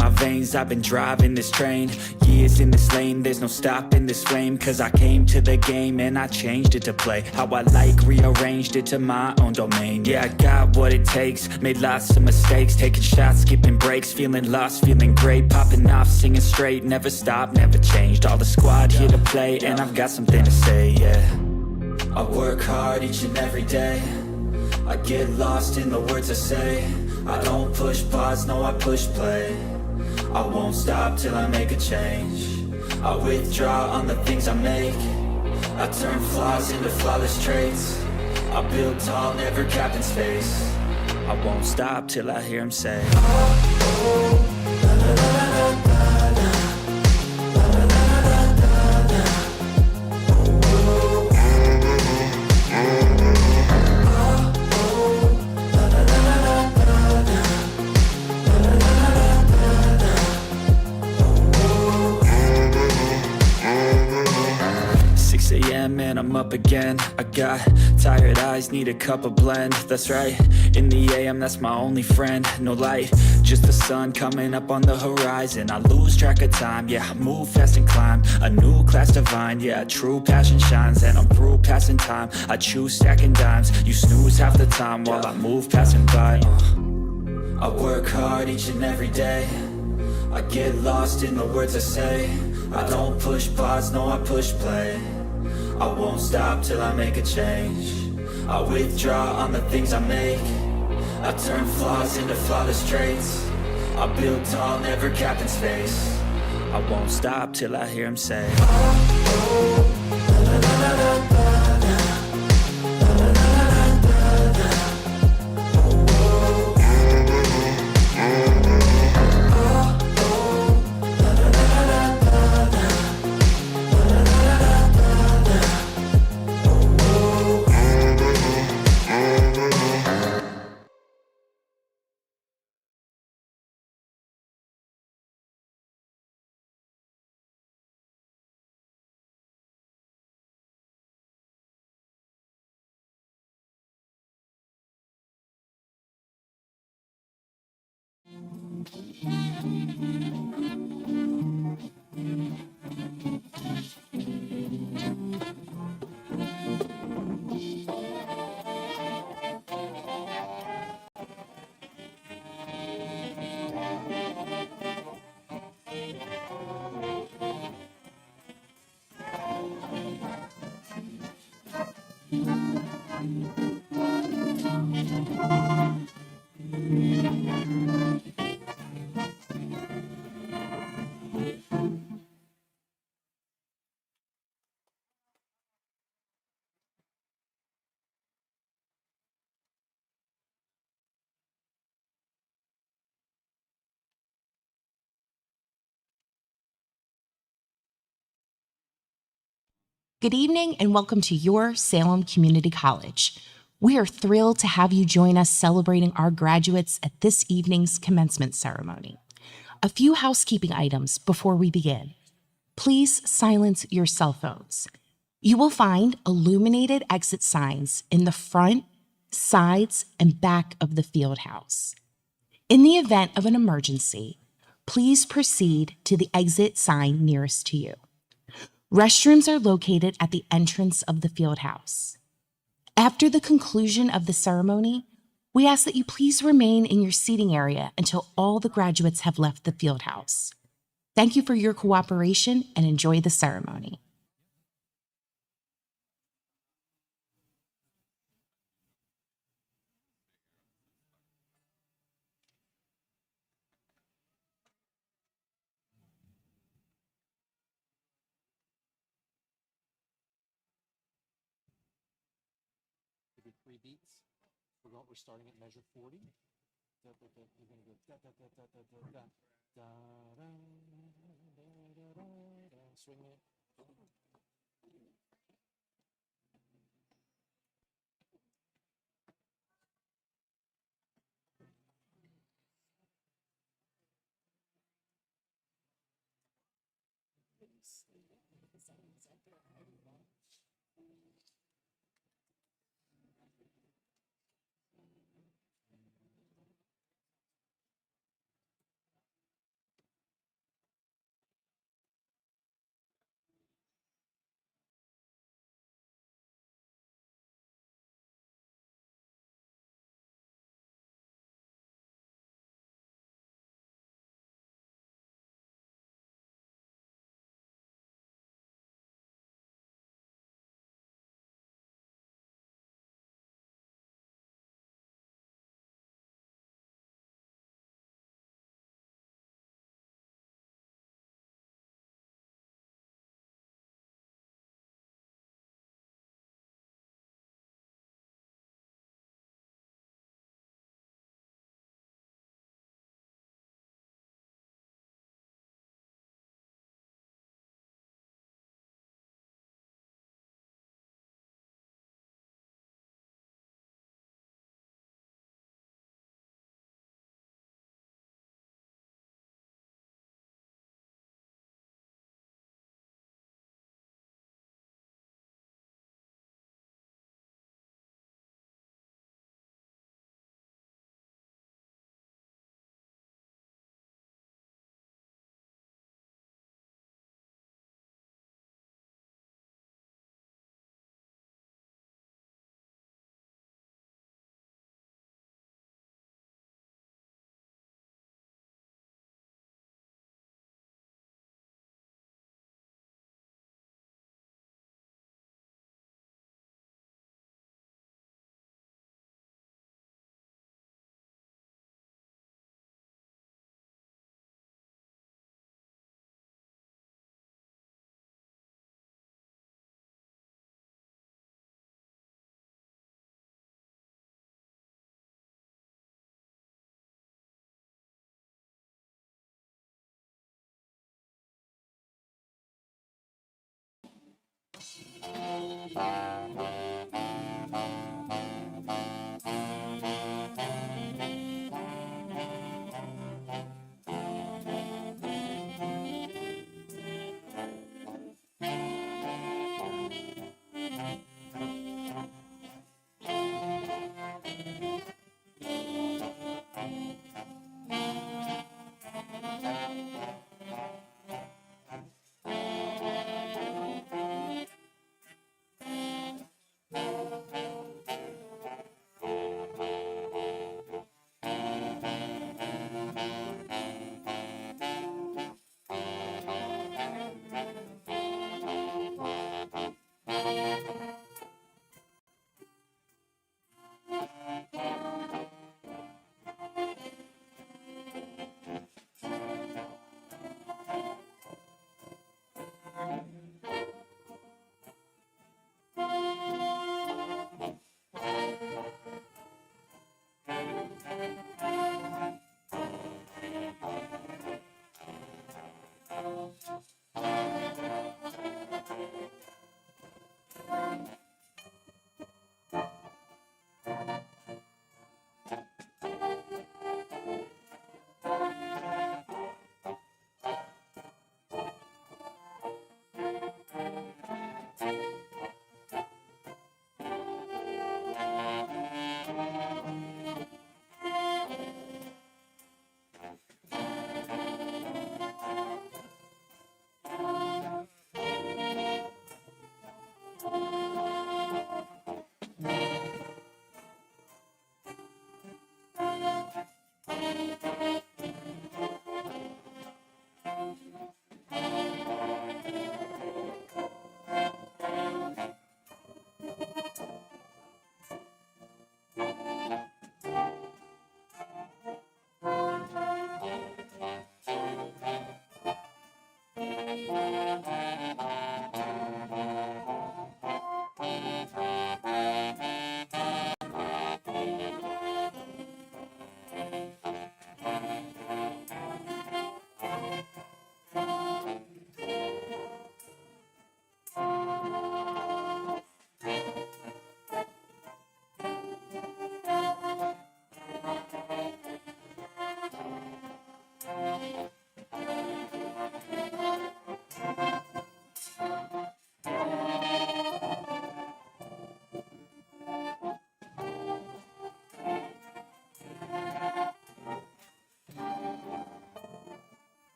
my veins, I've been driving this train. Years in this lane, there's no stopping this flame. Cause I came to the game and I changed it to play how I like, rearranged it to my own domain. Yeah, I got what it takes, made lots of mistakes, taking shots, skipping breaks, feeling lost, feeling great, popping off, singing straight, never stopped, never changed. All the squad here to play, and I've got something to say, yeah. I work hard each and every day, I get lost in the words I say. I don't push pause, no I push play. I won't stop till I make a change. I withdraw on the things I make. I turn flaws into flawless traits. I build tall, never capped in space. I won't stop till I hear him say, oh, oh, la, la, la, la, la. And I'm up again. I got tired eyes, need a cup of blend. That's right, in the AM, that's my only friend. No light, just the sun coming up on the horizon. I lose track of time, yeah, I move fast and climb a new class divine, yeah, true passion shines. And I'm through passing time, I choose stacking dimes. You snooze half the time while I move passing by. I work hard each and every day, I get lost in the words I say. I don't push pause, no I push play. I won't stop till I make a change. I withdraw on the things I make. I turn flaws into flawless traits. I build tall, never capped in space. I won't stop till I hear him say, oh, oh, la, la, la, la, la, la. Good evening and welcome to your Salem Community College. We are thrilled to have you join us celebrating our graduates at this evening's commencement ceremony. A few housekeeping items before we begin. Please silence your cell phones. You will find illuminated exit signs in the front, sides, and back of the field house. In the event of an emergency, please proceed to the exit sign nearest to you. Restrooms are located at the entrance of the field house. After the conclusion of the ceremony, we ask that you please remain in your seating area until all the graduates have left the field house. Thank you for your cooperation and enjoy the ceremony. Give it 3 beats. We're starting at measure 40. You're going to go da da da da da da da da da da da da. Swing it.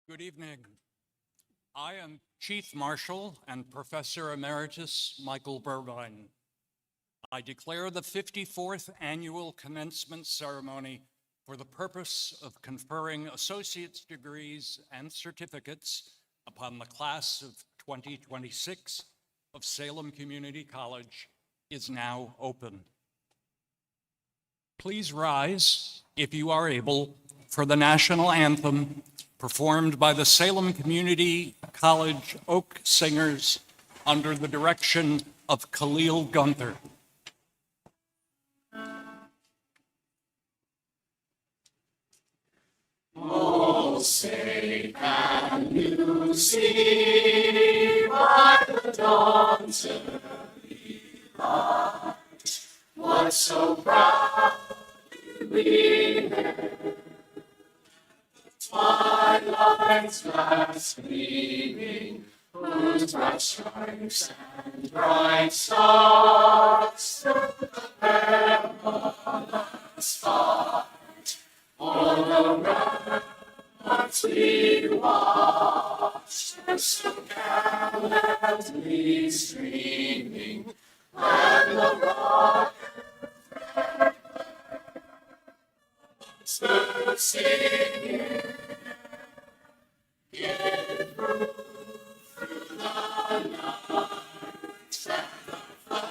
Good evening. I am Chief Marshal and Professor Emeritus Michael Burbine. I declare the 54th Annual Commencement Ceremony for the purpose of conferring associate's degrees and certificates upon the class of 2026 of Salem Community College is now open. Please rise, if you are able, for the national anthem performed by the Salem Community College Oak Singers under the direction of Khalil Gunther. Oh, say, can you see by the dawn's early light what so proudly we hailed? Twilight's last gleaming, whose bright stripes and bright stars through the perilous fight o'er the ramparts we watched, were so gallantly streaming, and the rocket stood singing. It grew through the night that the flag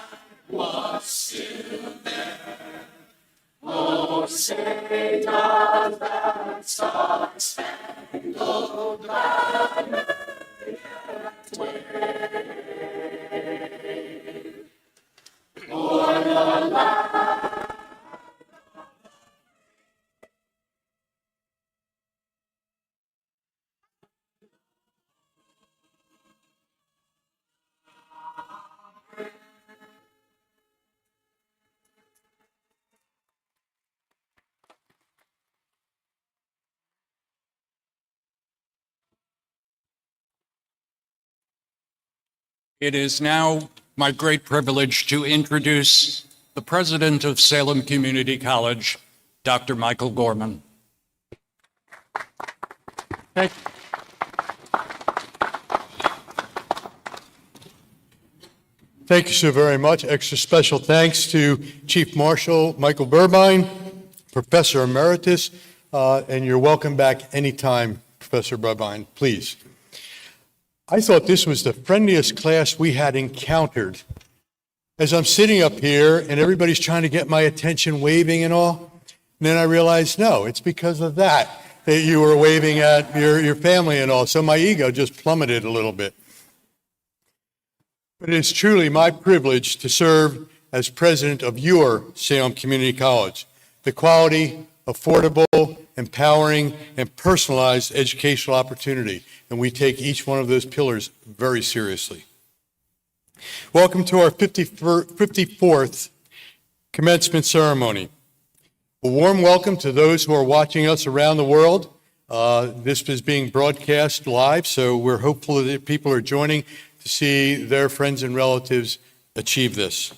was still there. Oh, say does that star-spangled banner yet wave o'er the land? It is now my great privilege to introduce the president of Salem Community College, Dr. Michael Gorman. Thank you so very much. Extra special thanks to Chief Marshal Michael Burbine, Professor Emeritus, and you're welcome back anytime, Professor Burbine, please. I thought this was the friendliest class we had encountered. As I'm sitting up here and everybody's trying to get my attention, waving and all, and then I realized, no, it's because of that you were waving at your family and all. So my ego just plummeted a little bit. But it is truly my privilege to serve as president of your Salem Community College. The quality, affordable, empowering, and personalized educational opportunity. And we take each one of those pillars very seriously. Welcome to our 54th commencement ceremony. A warm welcome to those who are watching us around the world. This is being broadcast live, so we're hopeful that people are joining to see their friends and relatives achieve this.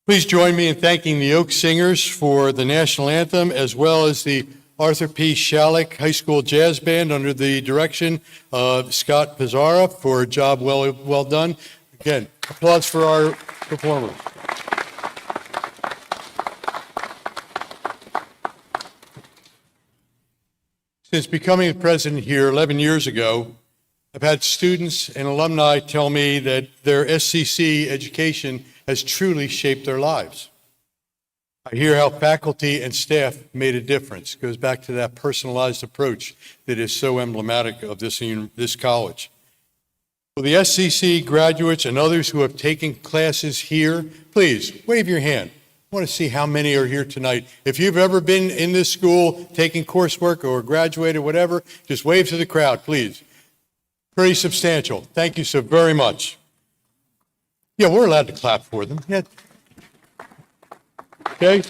Please join me in thanking the Oak Singers for the National Anthem, as well as the Arthur P. Shalleck High School Jazz Band under the direction of Scott Pizarra for a job well done. Again, applause for our performers. Since becoming the president here 11 years ago, I've had students and alumni tell me that their SCC education has truly shaped their lives. I hear how faculty and staff made a difference. It goes back to that personalized approach that is so emblematic of this college. For the SCC graduates and others who have taken classes here, please wave your hand. I want to see how many are here tonight. If you've ever been in this school taking coursework or graduated, whatever, just wave to the crowd, please. Pretty substantial. Thank you so very much. Yeah, we're allowed to clap for them. Yeah. Okay.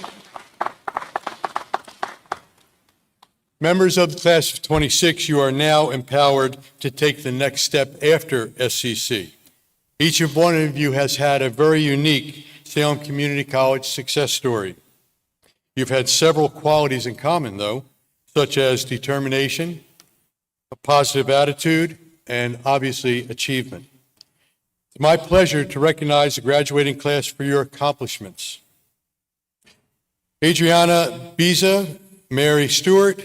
Members of the class of 26, you are now empowered to take the next step after SCC. Each one of you has had a very unique Salem Community College success story. You've had several qualities in common, though, such as determination, a positive attitude, and obviously achievement. It's my pleasure to recognize the graduating class for your accomplishments. Adriana Biza, Mary Stewart,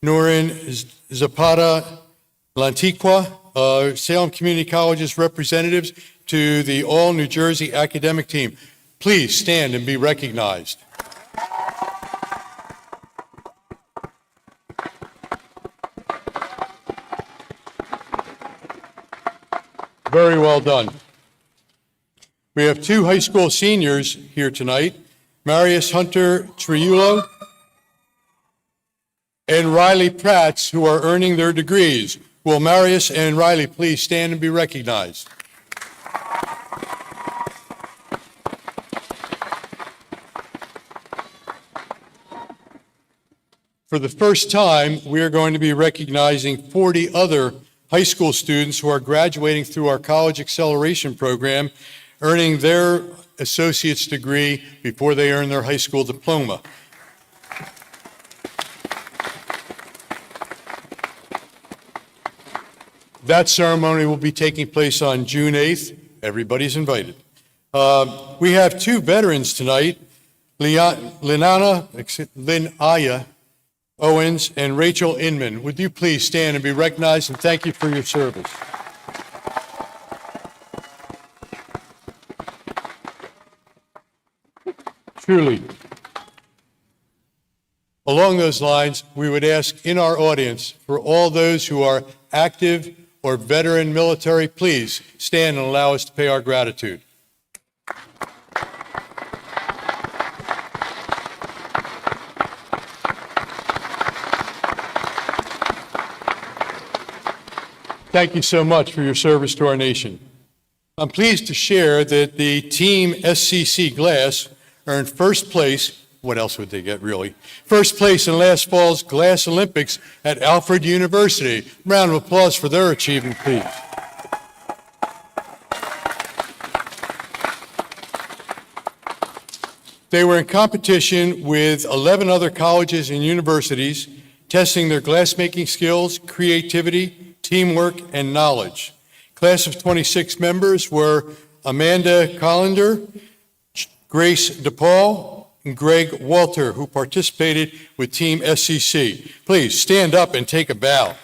Norin Zapata Lantiqua, Salem Community College's representatives to the All New Jersey academic team. Please stand and be recognized. Very well done. We have two high school seniors here tonight, Marius Hunter Triulo and Riley Prats, who are earning their degrees. Will Marius and Riley please stand and be recognized? For the first time, we are going to be recognizing 40 other high school students who are graduating through our College Acceleration Program, earning their associate's degree before they earn their high school diploma. That ceremony will be taking place on June 8th. Everybody's invited. We have two veterans tonight, Linaya Owens and Rachel Inman. Would you please stand and be recognized, and thank you for your service. Truly. Along those lines, we would ask in our audience for all those who are active or veteran military, please stand and allow us to pay our gratitude. Thank you so much for your service to our nation. I'm pleased to share that the Team SCC Glass earned first place. What else would they get, really? First place in last fall's Glass Olympics at Alfred University. Round of applause for their achievement, please. They were in competition with 11 other colleges and universities, testing their glassmaking skills, creativity, teamwork, and knowledge. Class of 26 members were Amanda Collender, Grace DePaul, and Greg Walter, who participated with Team SCC. Please stand up and take a bow.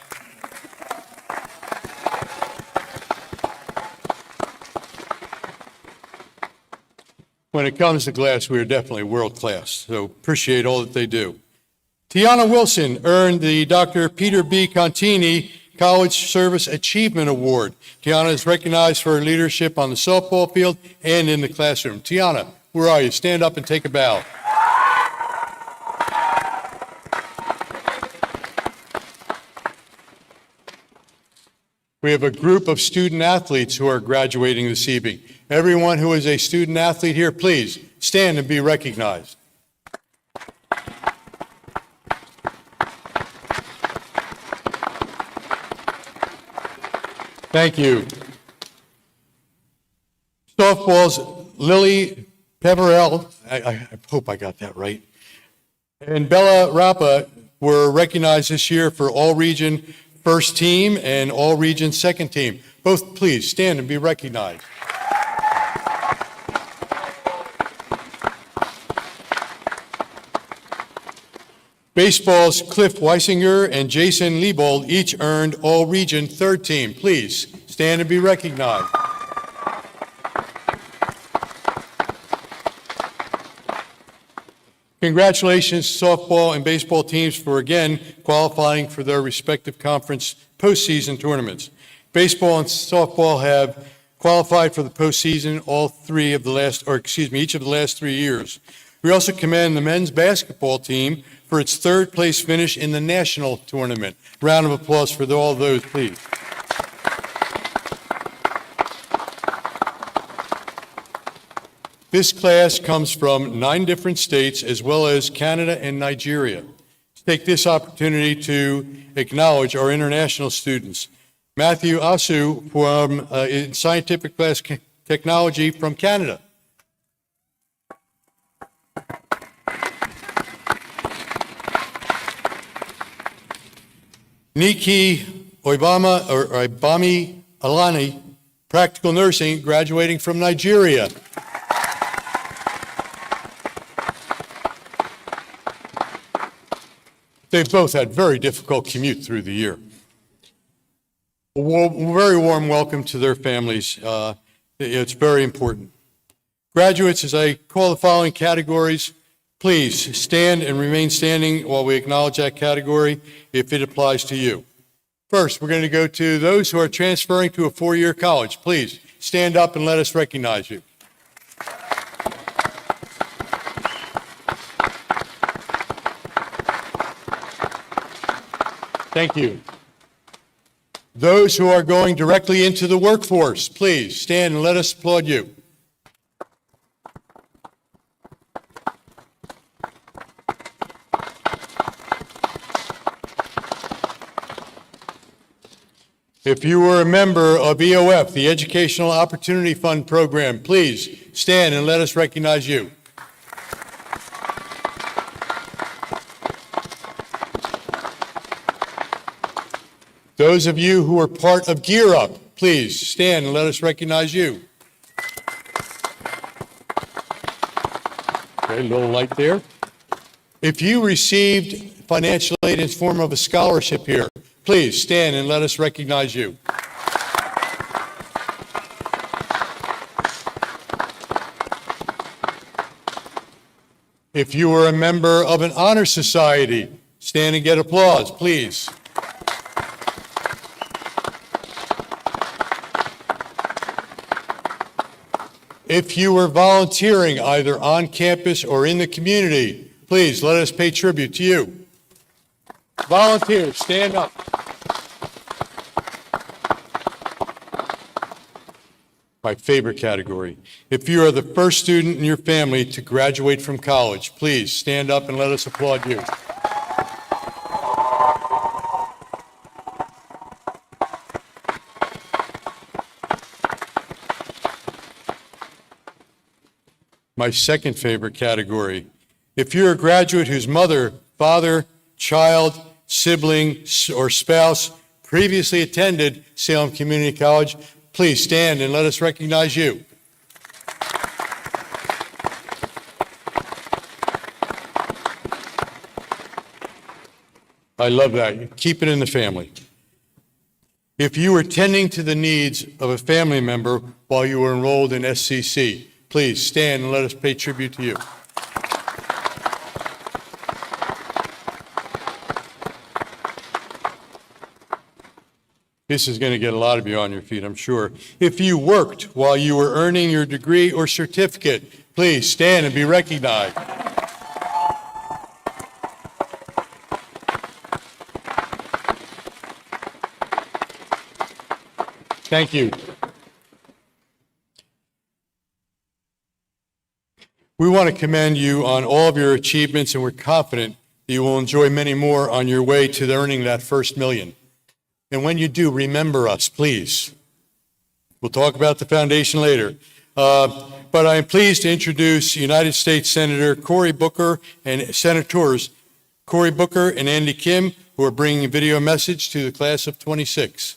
When it comes to glass, we are definitely world class, so appreciate all that they do. Tiana Wilson earned the Dr. Peter B. Contini College Service Achievement Award. Tiana is recognized for her leadership on the softball field and in the classroom. Tiana, where are you? Stand up and take a bow. We have a group of student athletes who are graduating this evening. Everyone who is a student athlete here, please stand and be recognized. Thank you. Softball's Lily Peverell, I hope I got that right, and Bella Rappa were recognized this year for all-region first team and all-region second team. Both please stand and be recognized. Baseball's Cliff Weisinger and Jason Liebold each earned all-region third team. Please stand and be recognized. Congratulations, softball and baseball teams, for again qualifying for their respective conference postseason tournaments. Baseball and softball have qualified for the postseason each of the last 3 years. We also commend the men's basketball team for its third place finish in the national tournament. Round of applause for all those, please. This class comes from 9 different states as well as Canada and Nigeria. Take this opportunity to acknowledge our international students. Matthew Asu from in Scientific Glass Technology from Canada. Nikki Ibami Alani, Practical Nursing, graduating from Nigeria. They've both had very difficult commute through the year. A very warm welcome to their families. It's very important. Graduates, as I call the following categories, please stand and remain standing while we acknowledge that category if it applies to you. First, we're going to go to those who are transferring to a 4-year college. Please stand up and let us recognize you. Thank you. Those who are going directly into the workforce, please stand and let us applaud you. If you were a member of EOF, the Educational Opportunity Fund program, please stand and let us recognize you. Those of you who are part of Gear Up, please stand and let us recognize you. Okay, a little light there. If you received financial aid in the form of a scholarship here, please stand and let us recognize you. If you were a member of an honor society, stand and get applause, please. If you were volunteering either on campus or in the community, please let us pay tribute to you. Volunteers, stand up. My favorite category. If you are the first student in your family to graduate from college, please stand up and let us applaud you. My second favorite category. If you're a graduate whose mother, father, child, sibling, or spouse previously attended Salem Community College, please stand and let us recognize you. I love that. Keep it in the family. If you were tending to the needs of a family member while you were enrolled in SCC, Please stand and let us pay tribute to you. This is going to get a lot of you on your feet, I'm sure. If you worked while you were earning your degree or certificate, please stand and be recognized. Thank you. We want to commend you on all of your achievements, and we're confident that you will enjoy many more on your way to earning that first million. And when you do, remember us, please. We'll talk about the foundation later. But I am pleased to introduce United States Senator Cory Booker and Senators Cory Booker and Andy Kim, who are bringing a video message to the class of 26.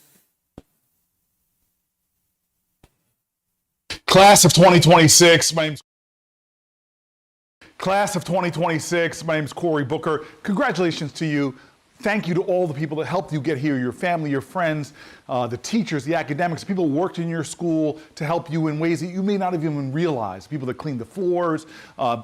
Class of 2026, my name's Cory Booker. Congratulations to you. Thank you to all the people that helped you get here, your family, your friends, the teachers, the academics, people who worked in your school to help you in ways that you may not have even realized. People that cleaned the floors,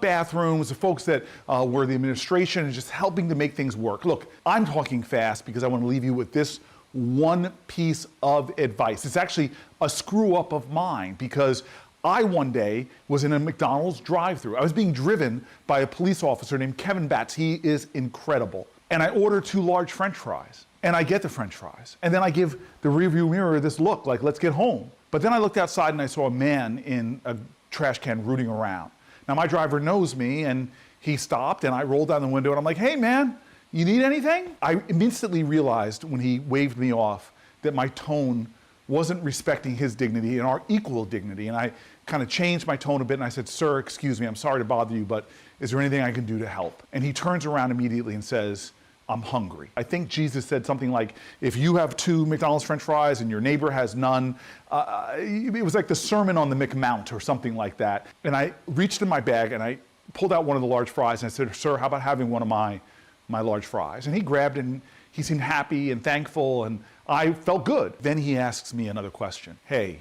bathrooms, the folks that were the administration and just helping to make things work. Look, I'm talking fast because I want to leave you with this one piece of advice. It's actually a screw up of mine because I one day was in a McDonald's drive-thru. I was being driven by a police officer named Kevin Batts. He is incredible. And I order 2 large French fries. And I get the French fries. And then I give the rearview mirror this look like, let's get home. But then I looked outside and I saw a man in a trash can rooting around. Now my driver knows me and he stopped and I rolled down the window and I'm like, hey man, you need anything? I instantly realized when he waved me off that my tone wasn't respecting his dignity and our equal dignity. And I kind of changed my tone a bit and I said, sir, excuse me, I'm sorry to bother you, but is there anything I can do to help? And he turns around immediately and says, I'm hungry. I think Jesus said something like, if you have 2 McDonald's French fries and your neighbor has none, it was like the Sermon on the McMount or something like that. And I reached in my bag and I pulled out one of the large fries and I said, sir, how about having one of my large fries? And he grabbed it and he seemed happy and thankful and I felt good. Then he asks me another question. Hey,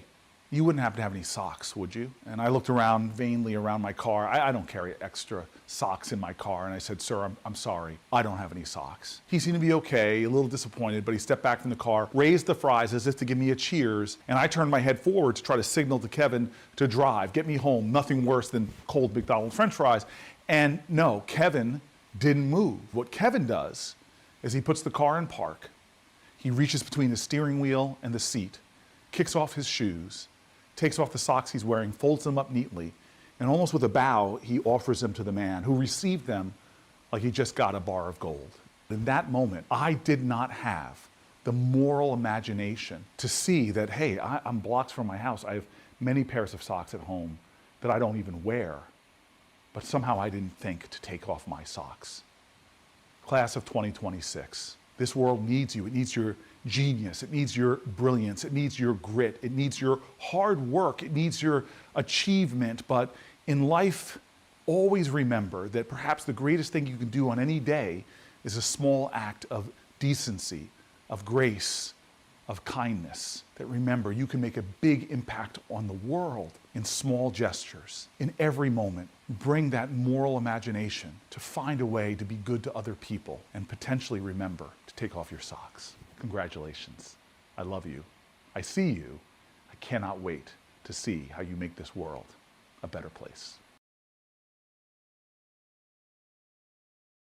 you wouldn't happen to have any socks, would you? And I looked around vainly around my car. I don't carry extra socks in my car. And I said, sir, I'm sorry. I don't have any socks. He seemed to be okay, a little disappointed, but he stepped back from the car, raised the fries as if to give me a cheers. And I turned my head forward to try to signal to Kevin to drive, get me home. Nothing worse than cold McDonald's French fries. And no, Kevin didn't move. What Kevin does is he puts the car in park. He reaches between the steering wheel and the seat, kicks off his shoes, takes off the socks he's wearing, folds them up neatly, and almost with a bow, he offers them to the man who received them like he just got a bar of gold. In that moment, I did not have the moral imagination to see that, hey, I'm blocks from my house. I have many pairs of socks at home that I don't even wear, but somehow I didn't think to take off my socks. Class of 2026, this world needs you. It needs your genius, it needs your brilliance, it needs your grit, it needs your hard work, it needs your achievement. But in life, always remember that perhaps the greatest thing you can do on any day is a small act of decency, of grace, of kindness. That remember, you can make a big impact on the world in small gestures. In every moment, bring that moral imagination to find a way to be good to other people and potentially remember to take off your socks. Congratulations. I love you. I see you. I cannot wait to see how you make this world a better place.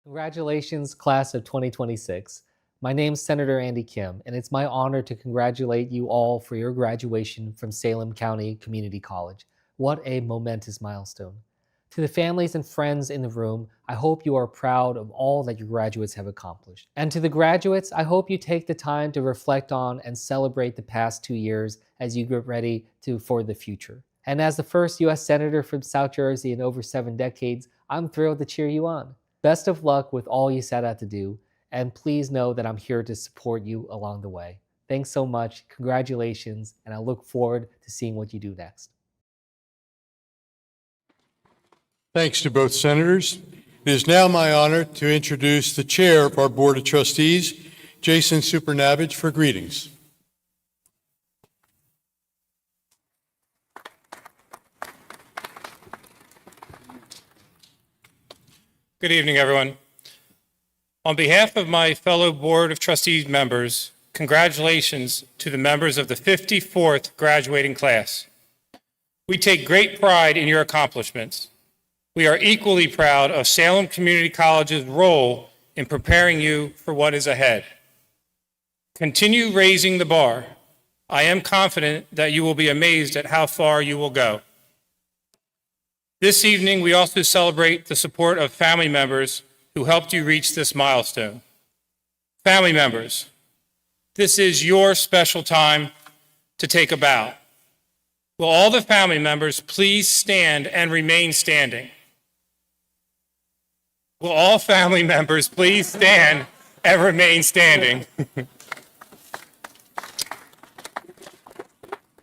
Congratulations, class of 2026. My name's Senator Andy Kim, and it's my honor to congratulate you all for your graduation from Salem County Community College. What a momentous milestone. To the families and friends in the room, I hope you are proud of all that your graduates have accomplished. And to the graduates, I hope you take the time to reflect on and celebrate the past 2 years as you get ready for the future. And as the first U.S. Senator from South Jersey in over 7 decades, I'm thrilled to cheer you on. Best of luck with all you set out to do, and please know that I'm here to support you along the way. Thanks so much, congratulations, and I look forward to seeing what you do next. Thanks to both senators. It is now my honor to introduce the chair of our Board of Trustees, Jason Supernavage, for greetings. Good evening, everyone. On behalf of my fellow Board of Trustees members, congratulations to the members of the 54th graduating class. We take great pride in your accomplishments. We are equally proud of Salem Community College's role in preparing you for what is ahead. Continue raising the bar. I am confident that you will be amazed at how far you will go. This evening, we also celebrate the support of family members who helped you reach this milestone. Family members, this is your special time to take a bow. Will all the family members please stand and remain standing? Will all family members please stand and remain standing?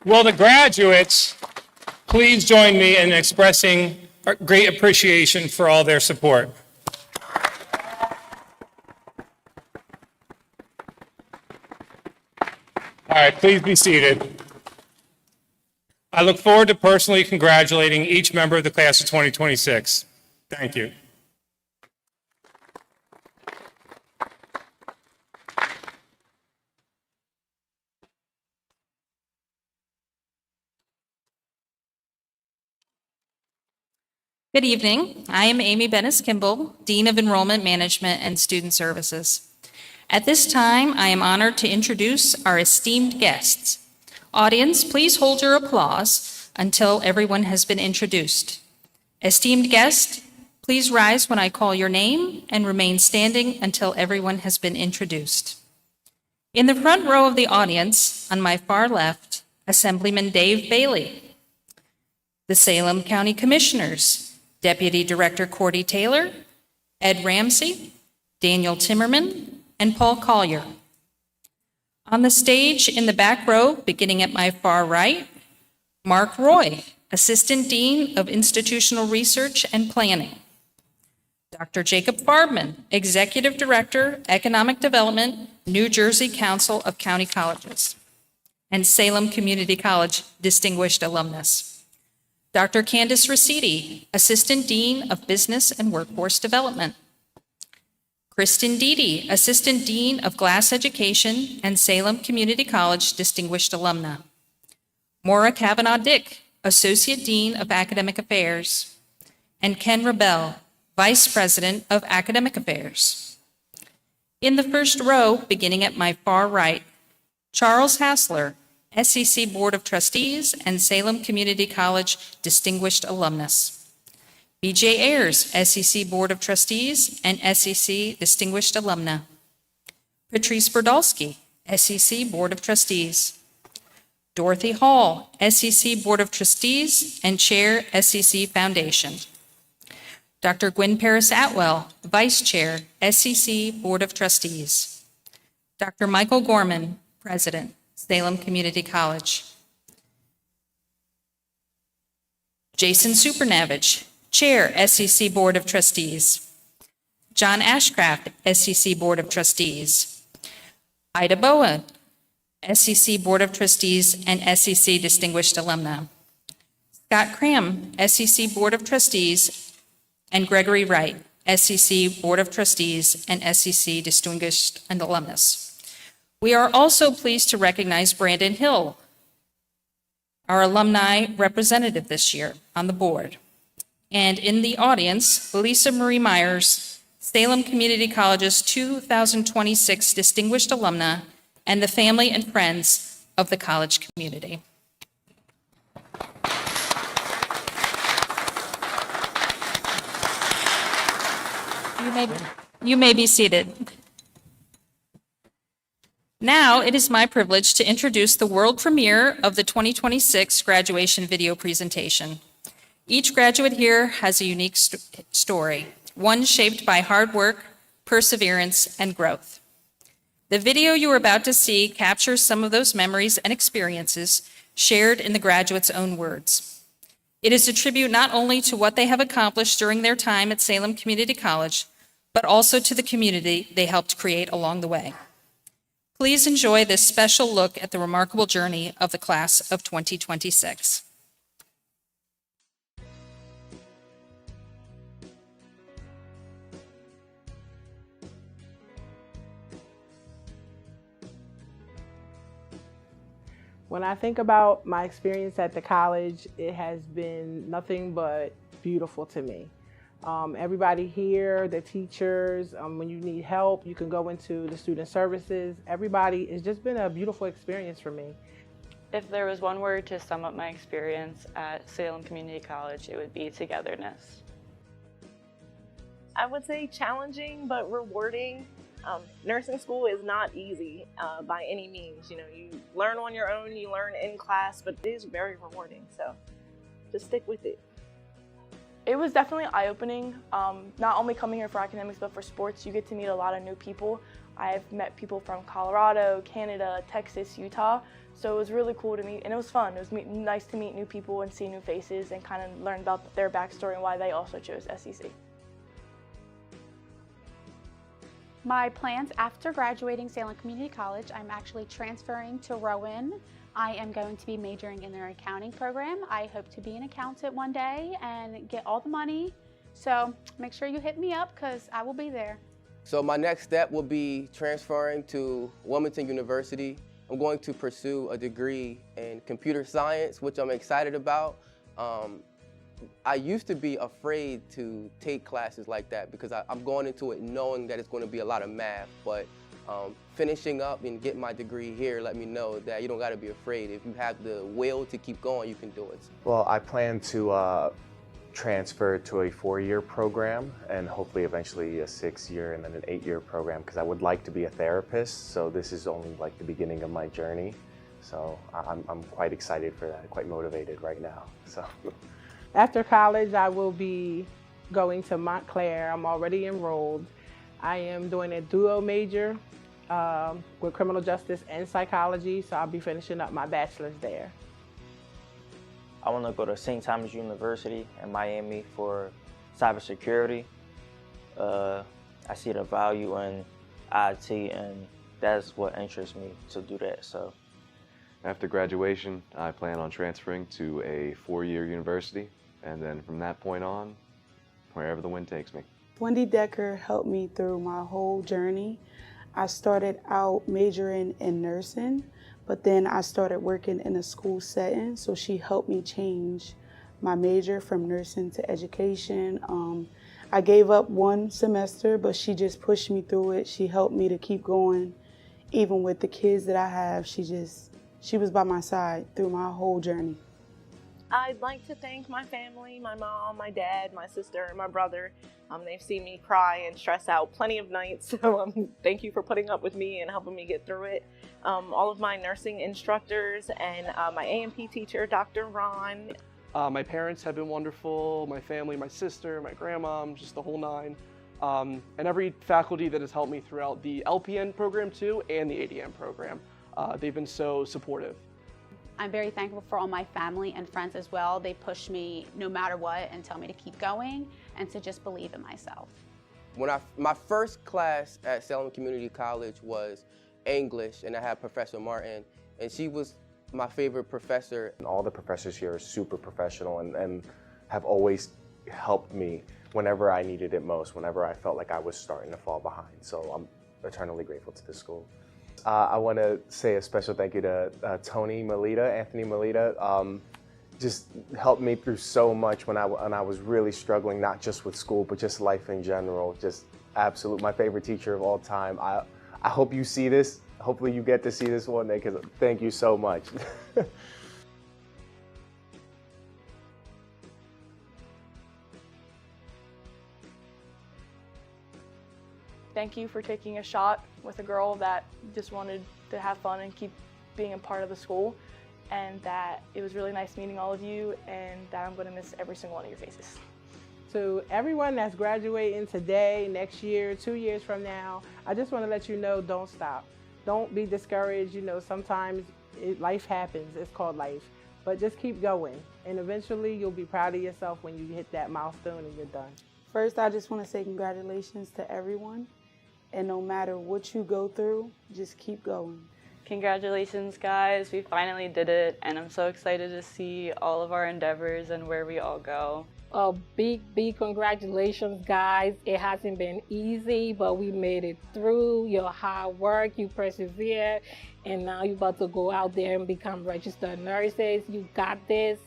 Will the graduates please join me in expressing our great appreciation for all their support? All right, please be seated. I look forward to personally congratulating each member of the class of 2026. Thank you. Good evening. I am Amy Bennis-Kimball, Dean of Enrollment Management and Student Services. At this time, I am honored to introduce our esteemed guests. Audience, please hold your applause until everyone has been introduced. Esteemed guest, please rise when I call your name and remain standing until everyone has been introduced. In the front row of the audience, on my far left, Assemblyman Dave Bailey, the Salem County Commissioners, Deputy Director Cordy Taylor, Ed Ramsey, Daniel Timmerman, and Paul Collier. On the stage in the back row, beginning at my far right, Mark Roy, Assistant Dean of Institutional Research and Planning. Dr. Jacob Farbman, Executive Director, Economic Development, New Jersey Council of County Colleges, and Salem Community College Distinguished Alumnus. Dr. Candice Ricidi, Assistant Dean of Business and Workforce Development. Kristen Deedy, Assistant Dean of Glass Education and Salem Community College Distinguished Alumna. Maura Kavanaugh Dick, Associate Dean of Academic Affairs. And Ken Rebel, Vice President of Academic Affairs. In the first row, beginning at my far right, Charles Hassler, SEC Board of Trustees and Salem Community College Distinguished Alumnus. BJ Ayers, SEC Board of Trustees and SEC Distinguished Alumna. Patrice Berdalski, SEC Board of Trustees. Dorothy Hall, SEC Board of Trustees and Chair, SEC Foundation. Dr. Gwen Paris Atwell, Vice Chair, SEC Board of Trustees. Dr. Michael Gorman, President, Salem Community College. Jason Supernavage, Chair, SEC Board of Trustees. John Ashcraft, SEC Board of Trustees. Ida Bowen, SEC Board of Trustees and SEC Distinguished Alumna. Scott Cram, SEC Board of Trustees, and Gregory Wright, SEC Board of Trustees and SEC Distinguished and Alumnus. We are also pleased to recognize Brandon Hill, our alumni representative this year on the board. And in the audience, Lisa Marie Myers, Salem Community College's 2026 Distinguished Alumna, and the family and friends of the college community. You may be seated. Now it is my privilege to introduce the world premiere of the 2026 graduation video presentation. Each graduate here has a unique story, one shaped by hard work, perseverance, and growth. The video you are about to see captures some of those memories and experiences shared in the graduates' own words. It is a tribute not only to what they have accomplished during their time at Salem Community College, but also to the community they helped create along the way. Please enjoy this special look at the remarkable journey of the class of 2026. When I think about my experience at the college, it has been nothing but beautiful to me. Everybody here, the teachers, when you need help, you can go into the student services. Everybody, it's just been a beautiful experience for me. If there was one word to sum up my experience at Salem Community College, it would be togetherness. I would say challenging but rewarding. Nursing school is not easy by any means. You know, you learn on your own, you learn in class, but it is very rewarding. So just stick with it. It was definitely eye-opening. Not only coming here for academics, but for sports, you get to meet a lot of new people. I've met people from Colorado, Canada, Texas, Utah. So it was really cool to meet, and it was fun. It was nice to meet new people and see new faces and kind of learn about their backstory and why they also chose SEC. My plans after graduating Salem Community College, I'm actually transferring to Rowan. I am going to be majoring in their accounting program. I hope to be an accountant one day and get all the money. So make sure you hit me up because I will be there. So my next step will be transferring to Wilmington University. I'm going to pursue a degree in computer science, which I'm excited about. I used to be afraid to take classes like that because I'm going into it knowing that it's going to be a lot of math, but finishing up and getting my degree here let me know that you don't got to be afraid. If you have the will to keep going, you can do it. Well, I plan to transfer to a 4-year program and hopefully eventually a 6-year and then an 8-year program because I would like to be a therapist, so this is only like the beginning of my journey. So I'm quite excited for that, quite motivated right now. So. After college, I will be going to Montclair. I'm already enrolled. I am doing a dual major with criminal justice and psychology, so I'll be finishing up my bachelor's there. I want to go to St. Thomas University in Miami for cybersecurity. I see the value in IT, and that's what interests me to do that. So, after graduation, I plan on transferring to a 4-year university, and then from that point on, wherever the wind takes me. Wendy Decker helped me through my whole journey. I started out majoring in nursing, but then I started working in a school setting, so she helped me change my major from nursing to education. I gave up one semester, but she just pushed me through it. She helped me to keep going. Even with the kids that I have, she was by my side through my whole journey. I'd like to thank my family, my mom, my dad, my sister, and my brother. They've seen me cry and stress out plenty of nights, so thank you for putting up with me and helping me get through it. All of my nursing instructors and my A&P teacher, Dr. Ron. My parents have been wonderful, my family, my sister, my grandma, just the whole nine. And every faculty that has helped me throughout the LPN program too and the ADM program. They've been so supportive. I'm very thankful for all my family and friends as well. They push me no matter what and tell me to keep going and to just believe in myself. My first class at Salem Community College was English, and I had Professor Martin, and she was my favorite professor. And all the professors here are super professional and have always helped me whenever I needed it most, whenever I felt like I was starting to fall behind. So I'm eternally grateful to this school. I want to say a special thank you to Anthony Melita. Just helped me through so much when I was really struggling, not just with school, but just life in general. Just my favorite teacher of all time. I hope you see this. Hopefully you get to see this one day, because thank you so much. Thank you for taking a shot with a girl that just wanted to have fun and keep being a part of the school, and that it was really nice meeting all of you, and that I'm going to miss every single one of your faces. To everyone that's graduating today, next year, 2 years from now, I just want to let you know, don't stop. Don't be discouraged. You know, sometimes life happens. It's called life. But just keep going, and eventually you'll be proud of yourself when you hit that milestone and you're done. First, I just want to say congratulations to everyone. And no matter what you go through, just keep going. Congratulations, guys. We finally did it, and I'm so excited to see all of our endeavors and where we all go. A big congratulations, guys. It hasn't been easy, but we made it through. Your hard work, you persevered, and now you're about to go out there and become registered nurses. You got this.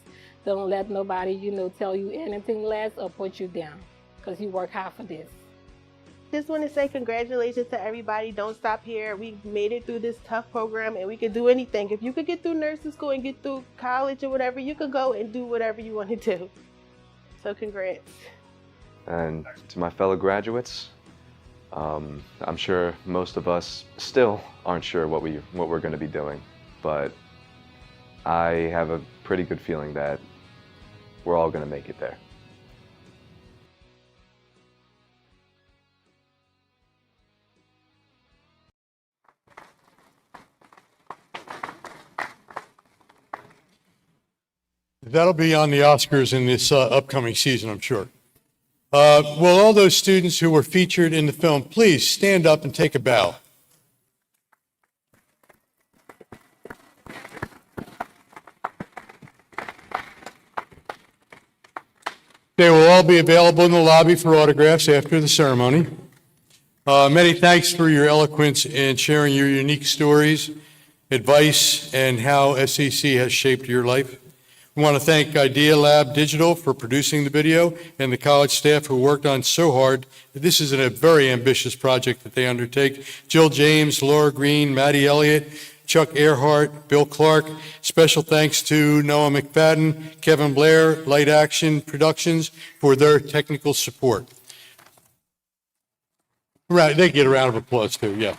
Don't let nobody, tell you anything less or put you down, because you work hard for this. Just want to say congratulations to everybody. Don't stop here. We made it through this tough program, and we could do anything. If you could get through nursing school and get through college or whatever, you could go and do whatever you want to do. So congrats. And to my fellow graduates, I'm sure most of us still aren't sure what we're going to be doing, but I have a pretty good feeling that we're all going to make it there. That'll be on the Oscars in this upcoming season, I'm sure. Will all those students who were featured in the film please stand up and take a bow? They will all be available in the lobby for autographs after the ceremony. Many thanks for your eloquence in sharing your unique stories, advice, and how SEC has shaped your life. We want to thank Idea Lab Digital for producing the video and the college staff who worked on so hard. This is a very ambitious project that they undertake. Jill James, Laura Green, Maddie Elliott, Chuck Earhart, Bill Clark. Special thanks to Noah McFadden, Kevin Blair, Light Action Productions for their technical support. Right, they get a round of applause too, yeah.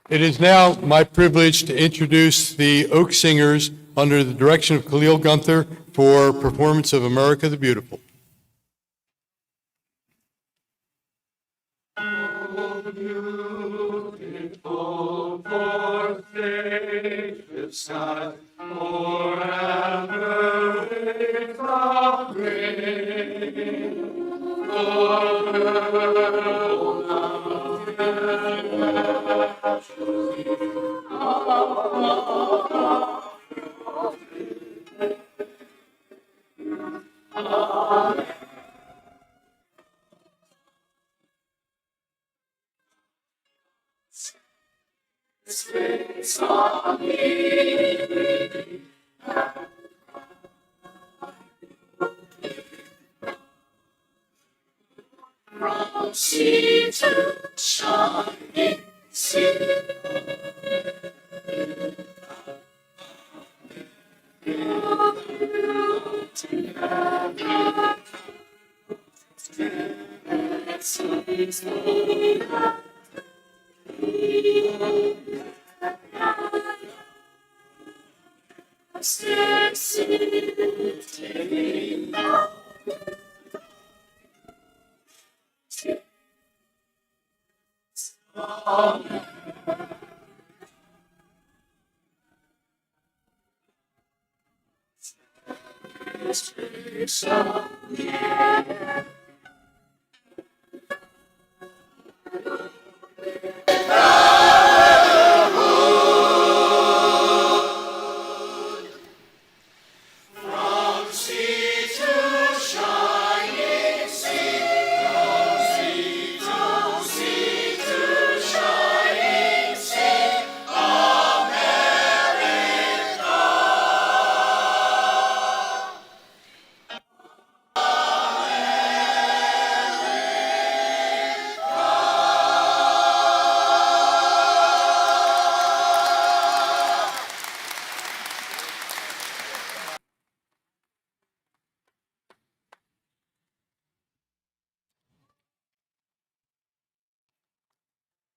It is now my privilege to introduce the Oak Singers under the direction of Khalil Gunther for performance of America the Beautiful. Beautiful for sacred sky, forever with our grace. Space on me. From sea to shining sea. Together,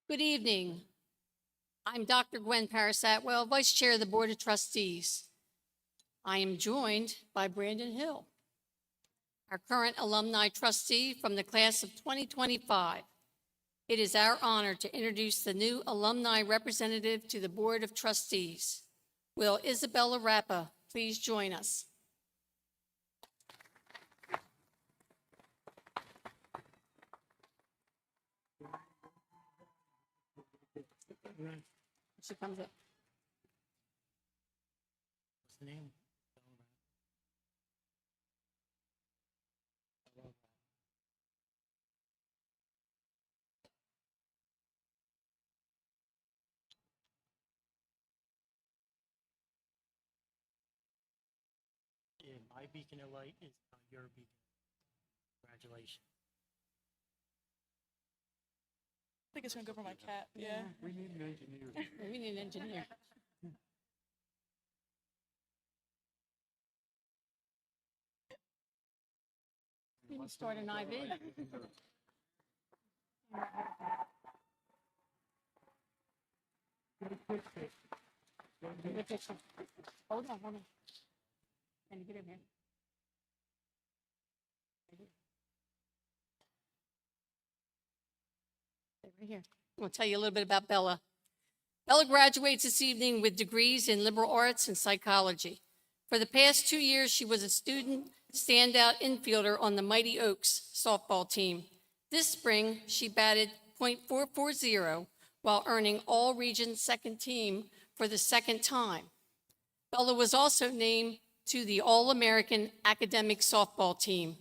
Good evening. I'm Dr. Gwen Parasatwell, Vice Chair of the Board of Trustees. I am joined by Brandon Hill, our current alumni trustee from the class of 2025. It is our honor to introduce the new alumni representative to the Board of Trustees. Will Isabella Rappa please join us? She comes up. What's the name? my beacon of light is now your beacon. Congratulations. I think it's gonna go for my cat. Yeah. We need an engineer. We need an engineer. We can start an IV. Hold on. Can you get in here? Right here. I'll tell you a little bit about Bella. Bella graduates this evening with degrees in liberal arts and psychology. For the past 2 years, she was a student standout infielder on the Mighty Oaks softball team. This spring, she batted .440 while earning all-region second team for the second time. Bella was also named to the All-American Academic Softball Team.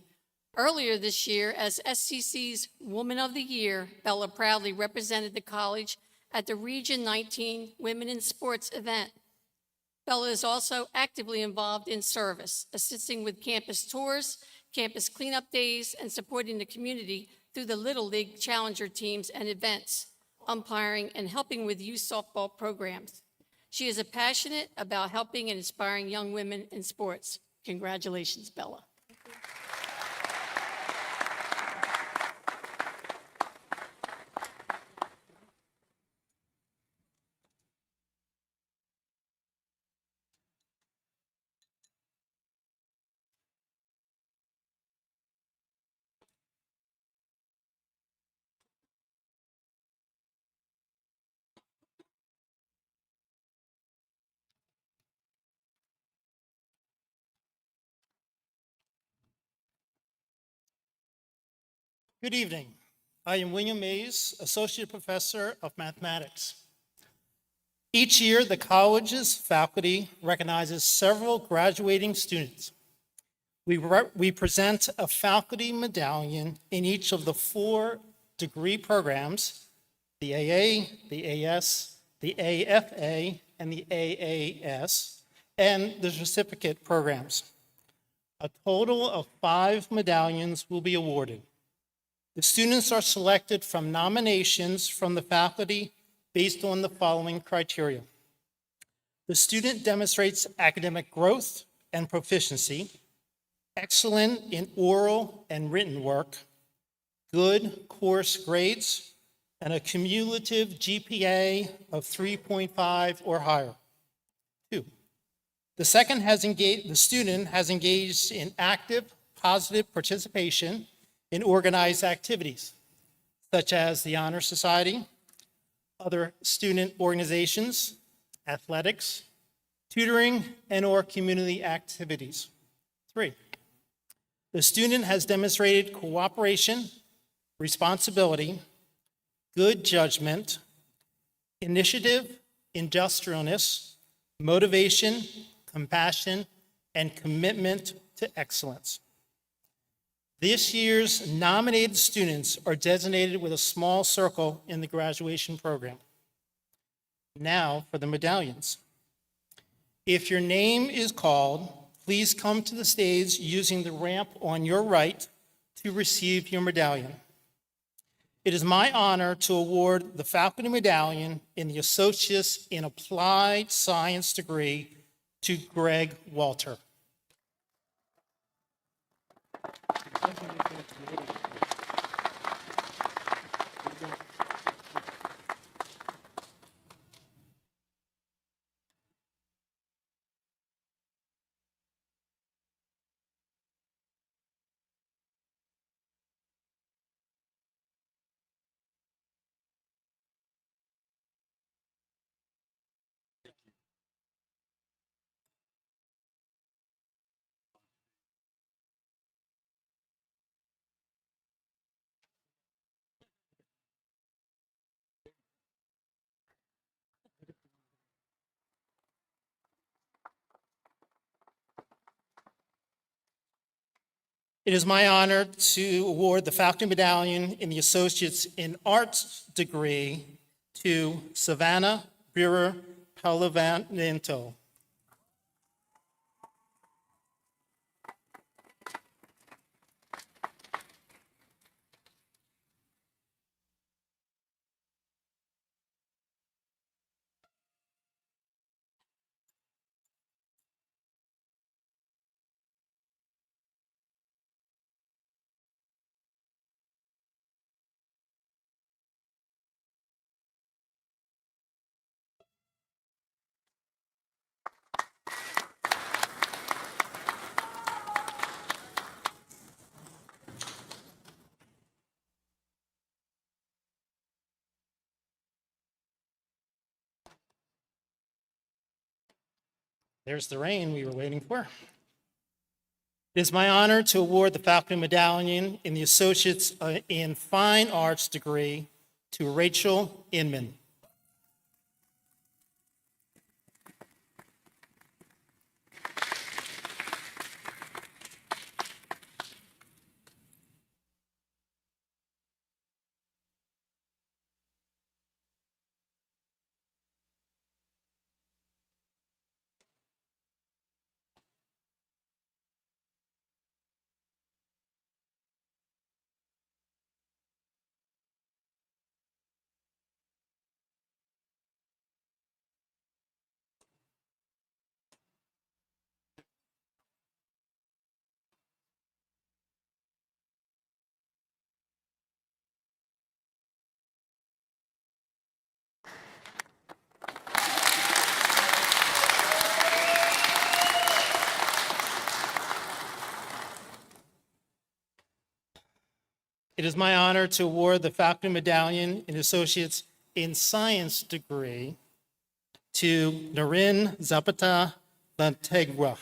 Earlier this year, as SCC's Woman of the Year, Bella proudly represented the college at the Region 19 Women in Sports event. Bella is also actively involved in service, assisting with campus tours, campus cleanup days, and supporting the community through the Little League Challenger teams and events, umpiring, and helping with youth softball programs. She is passionate about helping and inspiring young women in sports. Congratulations, Bella. Good evening. I am William Mays, Associate Professor of Mathematics. Each year, the college's faculty recognizes several graduating students. We present a faculty medallion in each of the 4 degree programs, the AA, the AS, the AFA, and the AAS, and the certificate programs. A total of 5 medallions will be awarded. The students are selected from nominations from the faculty based on the following criteria. The student demonstrates academic growth and proficiency, excellent in oral and written work, good course grades, and a cumulative GPA of 3.5 or higher. 2, the student has engaged in active, positive participation in organized activities, such as the Honor Society, other student organizations, athletics, tutoring, and/or community activities. 3, the student has demonstrated cooperation, responsibility, good judgment, initiative, industrialness, motivation, compassion, and commitment to excellence. This year's nominated students are designated with a small circle in the graduation program. Now for the medallions. If your name is called, please come to the stage using the ramp on your right to receive your medallion. It is my honor to award the faculty medallion in the Associates in Applied Science degree to Greg Walter. It is my honor to award the faculty medallion in the Associates in Arts degree to Savannah Brewer-Palavento. There's the rain we were waiting for. It is my honor to award the faculty medallion in the Associates in Fine Arts degree to Rachel Inman. It is my honor to award the faculty medallion in Associates in Science degree to Narin Zapata Lantegua.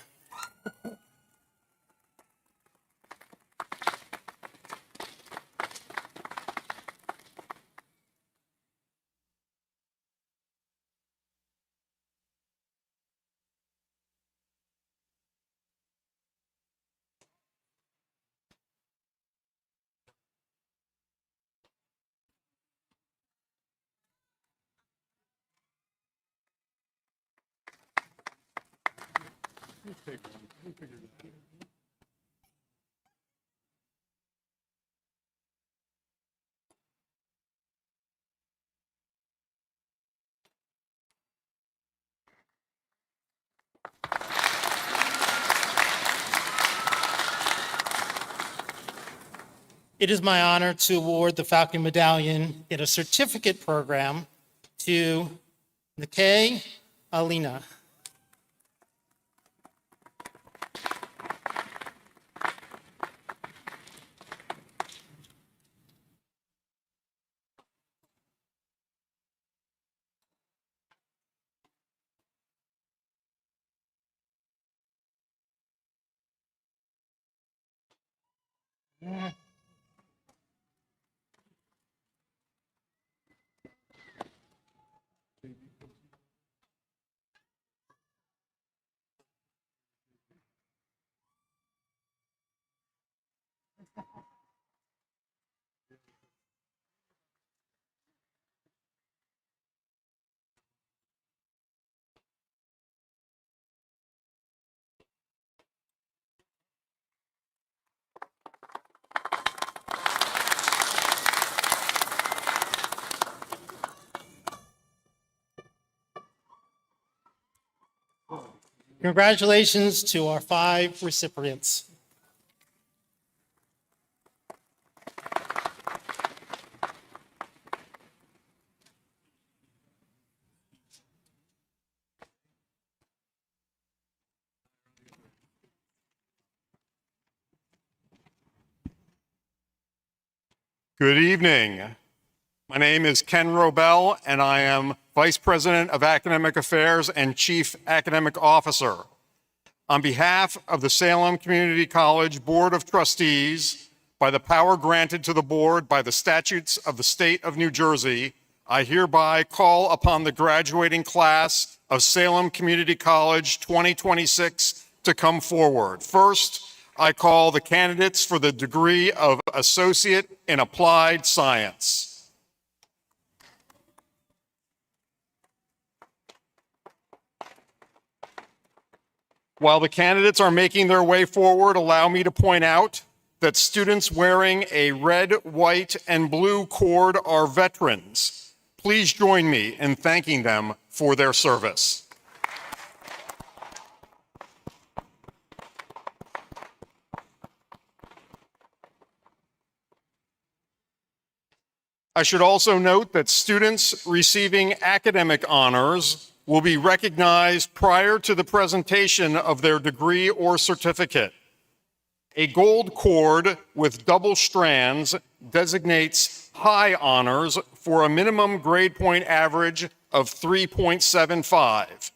It is my honor to award the faculty medallion in a certificate program to Nikay Alina. Congratulations to our 5 recipients. Good evening. My name is Ken Robel, and I am Vice President of Academic Affairs and Chief Academic Officer. On behalf of the Salem Community College Board of Trustees, by the power granted to the board by the statutes of the state of New Jersey, I hereby call upon the graduating class of Salem Community College 2026 to come forward. First, I call the candidates for the degree of Associate in Applied Science. While the candidates are making their way forward, allow me to point out that students wearing a red, white, and blue cord are veterans. Please join me in thanking them for their service. I should also note that students receiving academic honors will be recognized prior to the presentation of their degree or certificate. A gold cord with double strands designates high honors for a minimum grade point average of 3.75.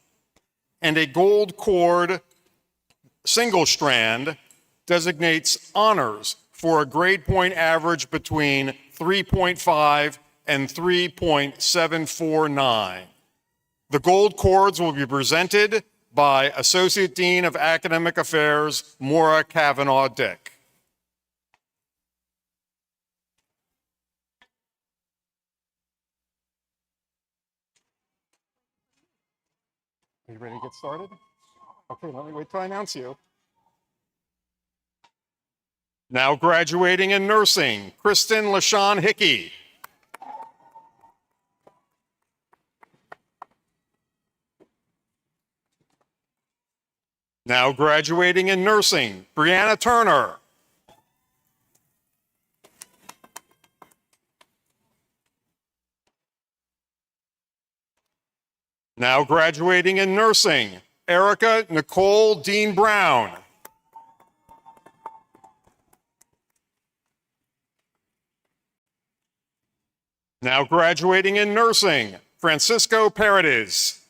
and a gold cord single strand designates honors for a grade point average between 3.5 and 3.749. The gold cords will be presented by Associate Dean of Academic Affairs, Maura Kavanaugh Dick. Are you ready to get started? Okay, let me wait till I announce you. Now graduating in nursing, Kristen LaShawn Hickey. Now graduating in nursing, Brianna Turner. Now graduating in nursing, Erica Nicole Dean Brown. Now graduating in nursing, Francisco Paredes.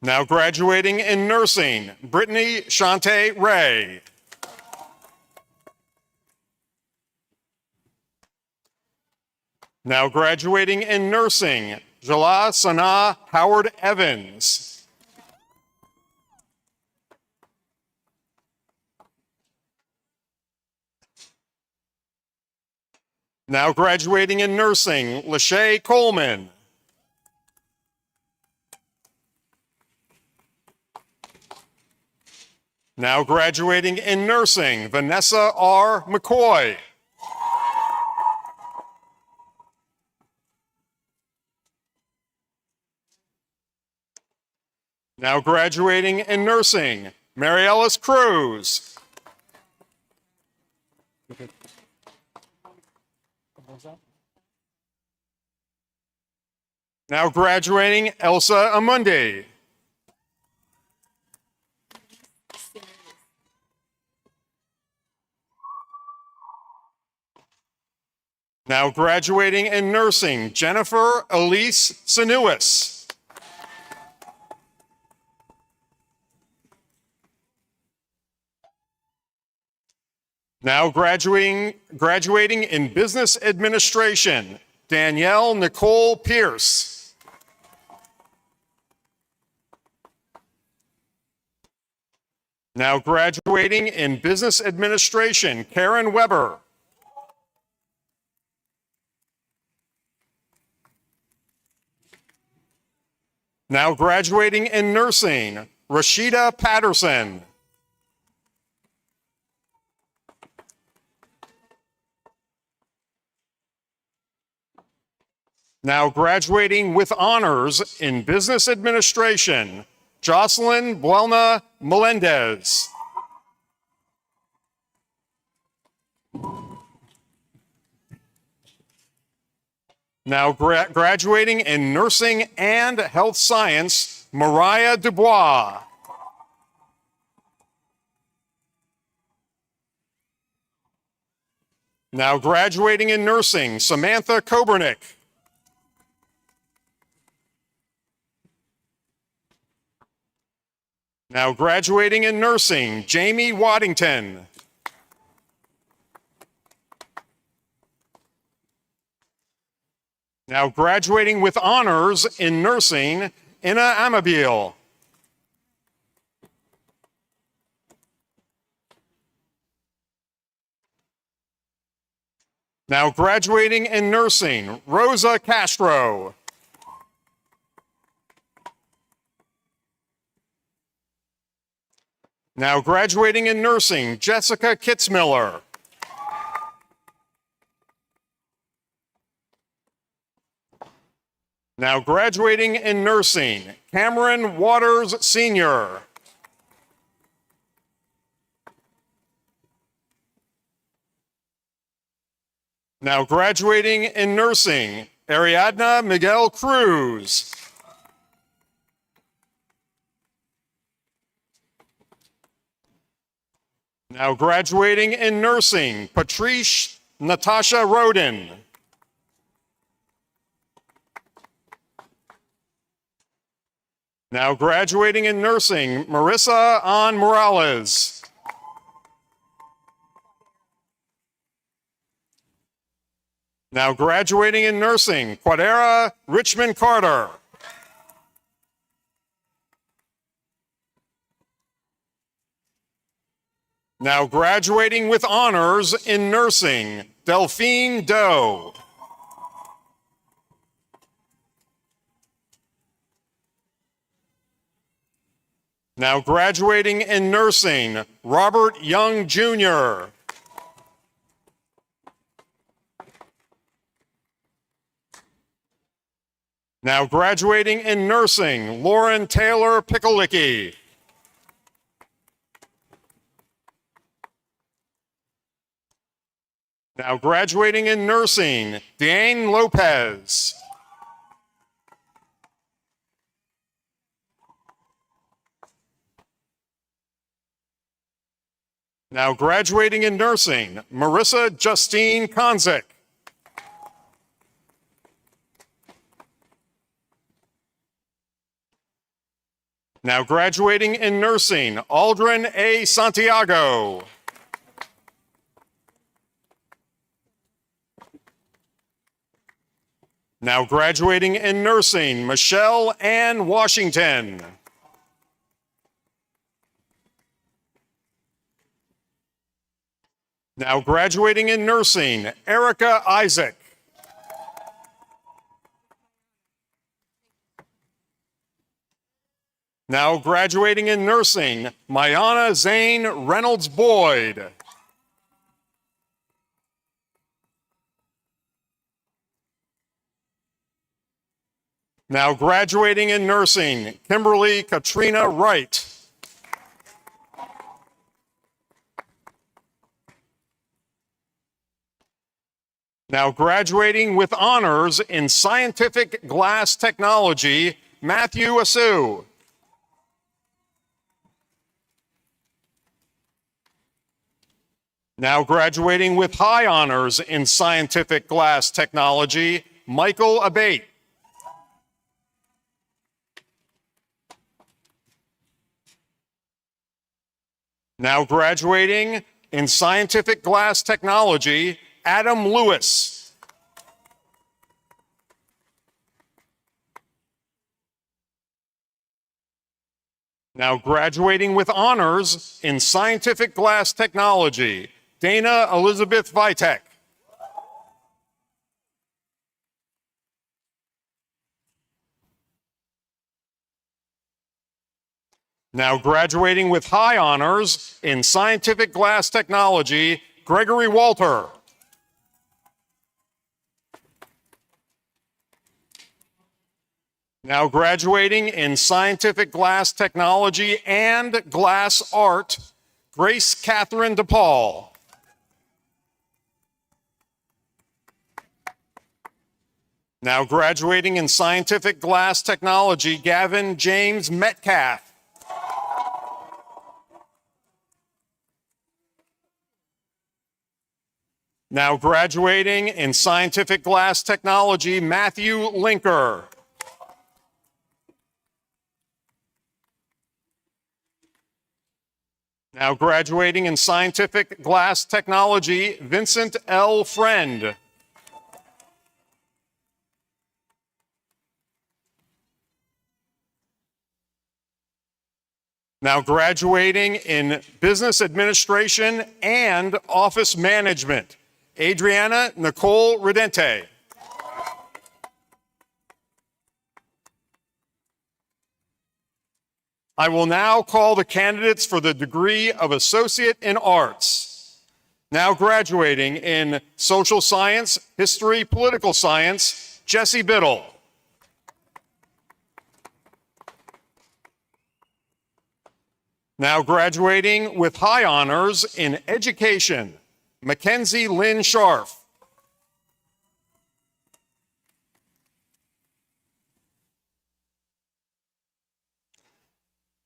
Now graduating in nursing, Brittany Shante Ray. Now graduating in nursing, Jala Sana Howard Evans. Now graduating in nursing, Lachey Coleman. Now graduating in nursing, Vanessa R. McCoy. Now graduating in nursing, Mary Ellis Cruz. Now graduating, Elsa Amundi. Now graduating in nursing, Jennifer Elise Sinuis. Now graduating in business administration, Danielle Nicole Pierce. Now graduating in business administration, Karen Weber. Now graduating in nursing, Rashida Patterson. Now graduating with honors in business administration, Jocelyn Buelna Melendez. Now graduating in nursing and health science, Mariah Dubois. Now graduating in nursing, Samantha Kobernick. Now graduating in nursing, Jamie Waddington. Now graduating with honors in nursing, Inna Amabile. Now graduating in nursing, Rosa Castro. Now graduating in nursing, Jessica Kitzmiller. Now graduating in nursing, Cameron Waters Sr. Now graduating in nursing, Ariadna Miguel Cruz. Now graduating in nursing, Patrice Natasha Roden. Now graduating in nursing, Marissa Ann Morales. Now graduating in nursing, Quadera Richmond Carter. Now graduating with honors in nursing, Delphine Doe. Now graduating in nursing, Robert Young Jr. Now graduating in nursing, Lauren Taylor Picolicki. Now graduating in nursing, Diane Lopez. Now graduating in nursing, Marissa Justine Konzik. Now graduating in nursing, Aldrin A. Santiago. Now graduating in nursing, Michelle Ann Washington. Now graduating in nursing, Erica Isaac. Now graduating in nursing, Mayana Zane Reynolds Boyd. Now graduating in nursing, Kimberly Katrina Wright. Now graduating with honors in scientific glass technology, Matthew Asu. Now graduating with high honors in scientific glass technology, Michael Abate. Now graduating in scientific glass technology, Adam Lewis. Now graduating with honors in scientific glass technology, Dana Elizabeth Vitek. Now graduating with high honors in scientific glass technology, Gregory Walter. Now graduating in scientific glass technology and glass art, Grace Catherine DePaul. Now graduating in scientific glass technology, Gavin James Metcalf. Now graduating in scientific glass technology, Matthew Linker. Now graduating in scientific glass technology, Vincent L. Friend. Now graduating in business administration and office management, Adriana Nicole Redente. I will now call the candidates for the degree of Associate in Arts. Now graduating in Social Science, History, Political Science, Jesse Biddle. Now graduating with high honors in Education, Mackenzie Lynn Scharf.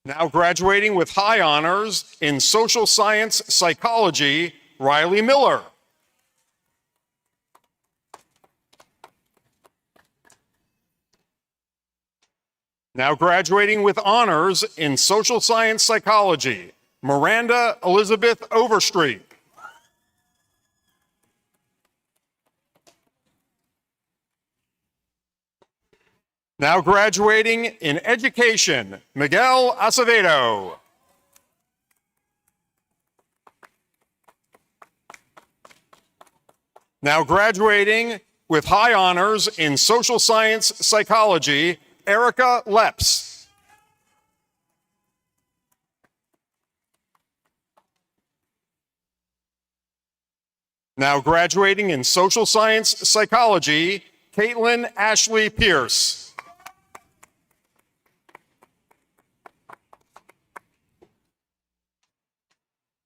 Now graduating with high honors in Social Science Psychology, Riley Miller. Now graduating with honors in social science psychology, Miranda Elizabeth Overstreet. Now graduating in education, Miguel Acevedo. Now graduating with high honors in social science psychology, Erica Leps. Now graduating in social science psychology, Caitlin Ashley Pierce.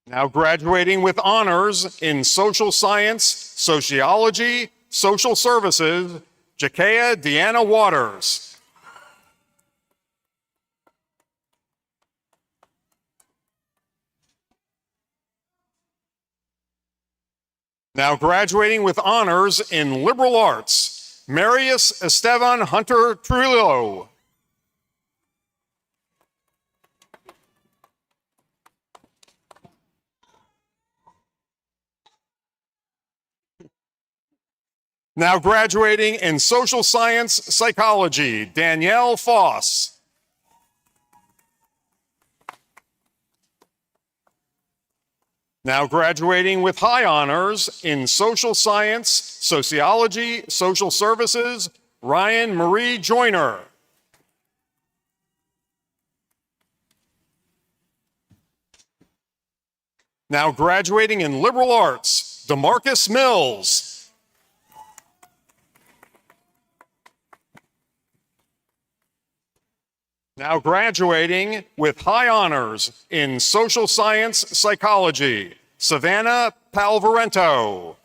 Now graduating with honors in social science, sociology, social services, Jakea Deanna Waters. Now graduating with honors in liberal arts, Marius Esteban Hunter Trujillo. Now graduating in social science psychology, Danielle Foss. Now graduating with high honors in social science, sociology, social services, Ryan Marie Joyner. Now graduating in liberal arts, DeMarcus Mills. Now graduating with high honors in social science psychology, Savannah Palvarento.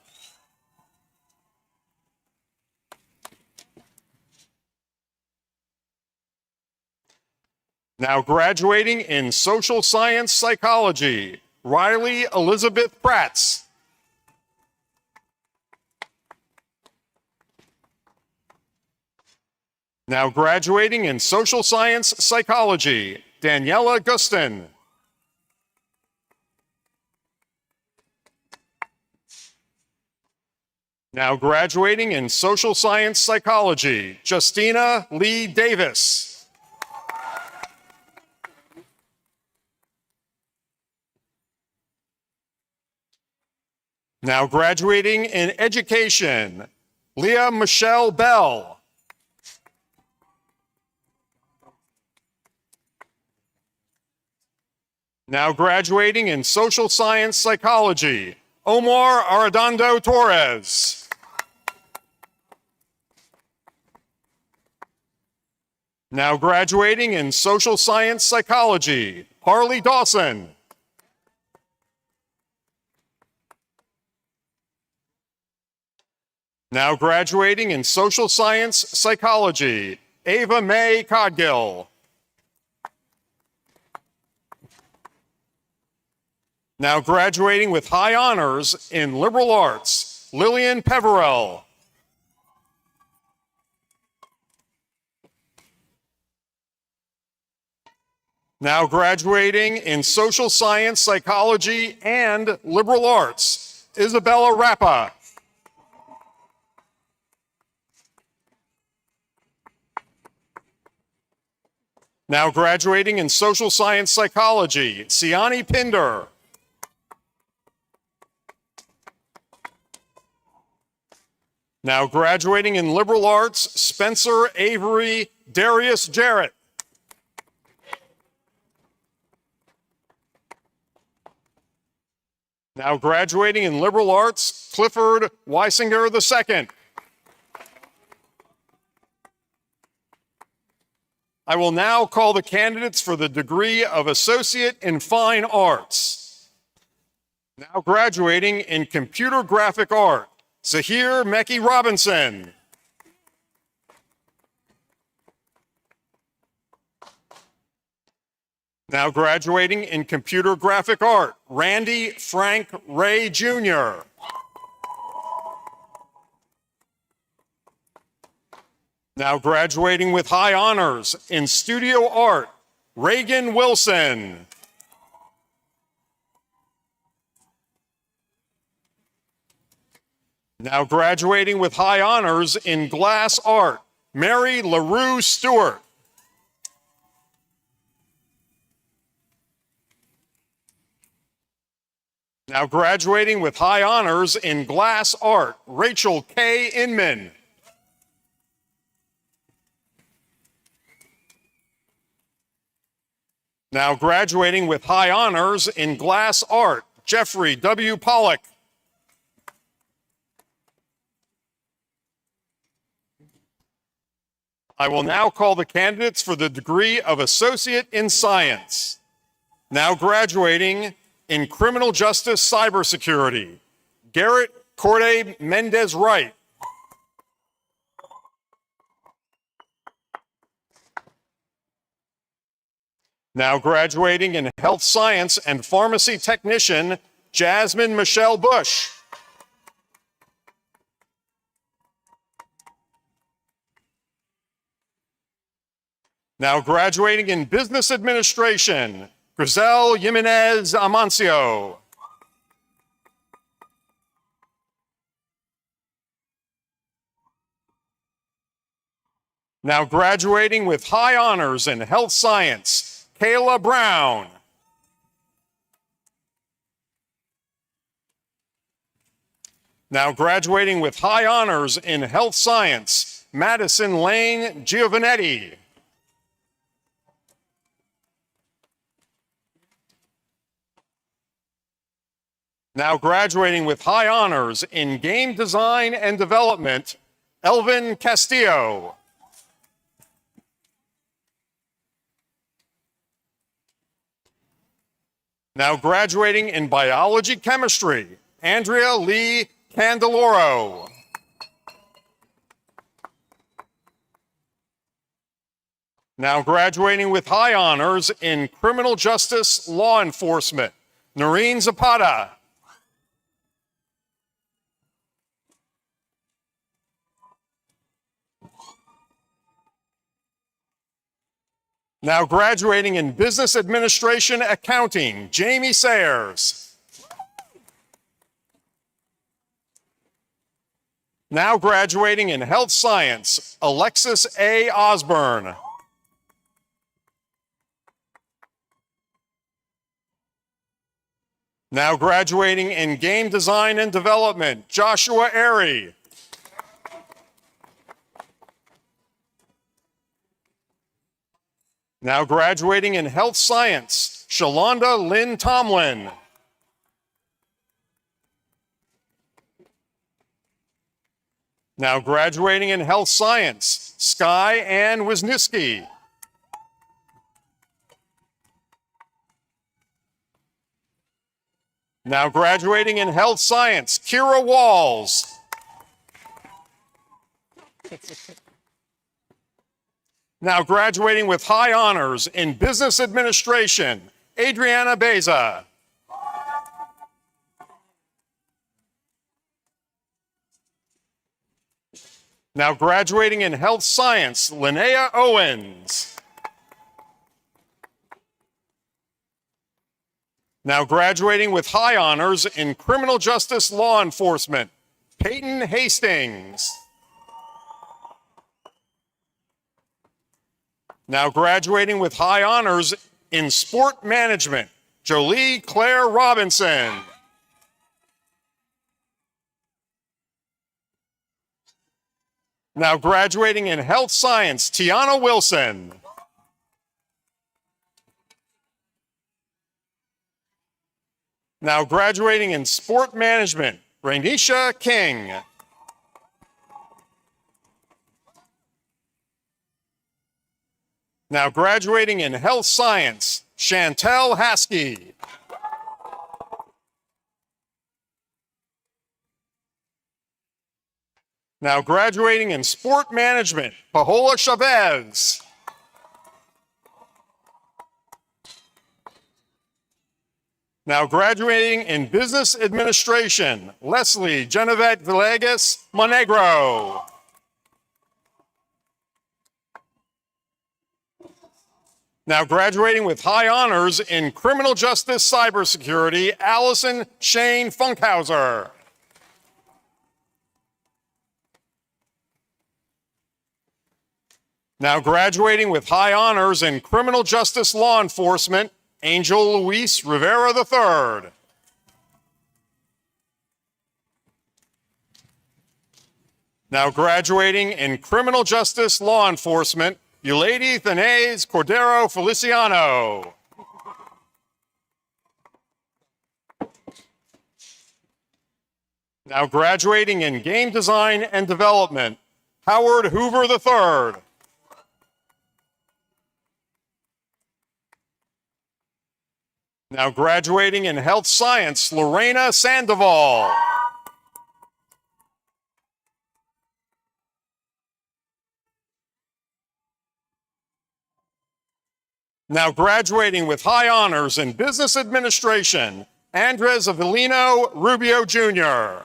Now graduating in social science psychology, Riley Elizabeth Pratz. Now graduating in social science psychology, Daniela Gustin. Now graduating in social science psychology, Justina Lee Davis. Now graduating in education, Leah Michelle Bell. Now graduating in social science psychology, Omar Arredondo Torres. Now graduating in social science psychology, Harley Dawson. Now graduating in social science psychology, Ava Mae Codgill. Now graduating with high honors in liberal arts, Lillian Peverell. Now graduating in social science, psychology, and liberal arts, Isabella Rappa. Now graduating in social science psychology, Siani Pinder. Now graduating in liberal arts, Spencer Avery Darius Jarrett. Now graduating in liberal arts, Clifford Weisinger II. I will now call the candidates for the degree of Associate in Fine Arts. Now graduating in Computer Graphic Art, Zahir Mekki Robinson. Now graduating in Computer Graphic Art, Randy Frank Ray Jr. Now graduating with high honors in studio art, Reagan Wilson. Now graduating with high honors in glass art, Mary LaRue Stewart. Now graduating with high honors in glass art, Rachel K. Inman. Now graduating with high honors in glass art, Jeffrey W. Pollock. I will now call the candidates for the degree of Associate in Science. Now graduating in Criminal Justice Cybersecurity, Garrett Corday Mendez Wright. Now graduating in Health Science and Pharmacy Technician, Jasmine Michelle Bush. Now graduating in Business Administration, Grisel Jimenez Amancio. Now graduating with high honors in Health Science, Kayla Brown. Now graduating with high honors in Health Science, Madison Lane Giovanetti. Now graduating with high honors in Game Design and Development, Elvin Castillo. Now graduating in Biology Chemistry, Andrea Lee Candeloro. Now graduating with high honors in Criminal Justice Law Enforcement, Noreen Zapata. Now graduating in Business Administration Accounting, Jamie Sayers. Now graduating in Health Science, Alexis A. Osborne. Now graduating in Game Design and Development, Joshua Airy. Now graduating in Health Science, Shalonda Lynn Tomlin. Now graduating in Health Science, Sky Ann Wisniewski. Now graduating in Health Science, Kira Walls. Now graduating with high honors in Business Administration, Adriana Beza. Now graduating in Health Science, Linnea Owens. Now graduating with high honors in Criminal Justice Law Enforcement, Peyton Hastings. Now graduating with high honors in Sport Management, Jolie Claire Robinson. Now graduating in Health Science, Tiana Wilson. Now graduating in Sport Management, Rainisha King. Now graduating in Health Science, Chantel Haskey. Now graduating in Sport Management, Paola Chavez. Now graduating in Business Administration, Leslie Genevieve Villegas Monegro. Now graduating with high honors in criminal justice cybersecurity, Allison Shane Funkhauser. Now graduating with high honors in criminal justice law enforcement, Angel Luis Rivera III. Now graduating in criminal justice law enforcement, Eulady Thanase Cordero Feliciano. Now graduating in game design and development, Howard Hoover III. Now graduating in health science, Lorena Sandoval. Now graduating with high honors in business administration, Andres Avelino Rubio Jr.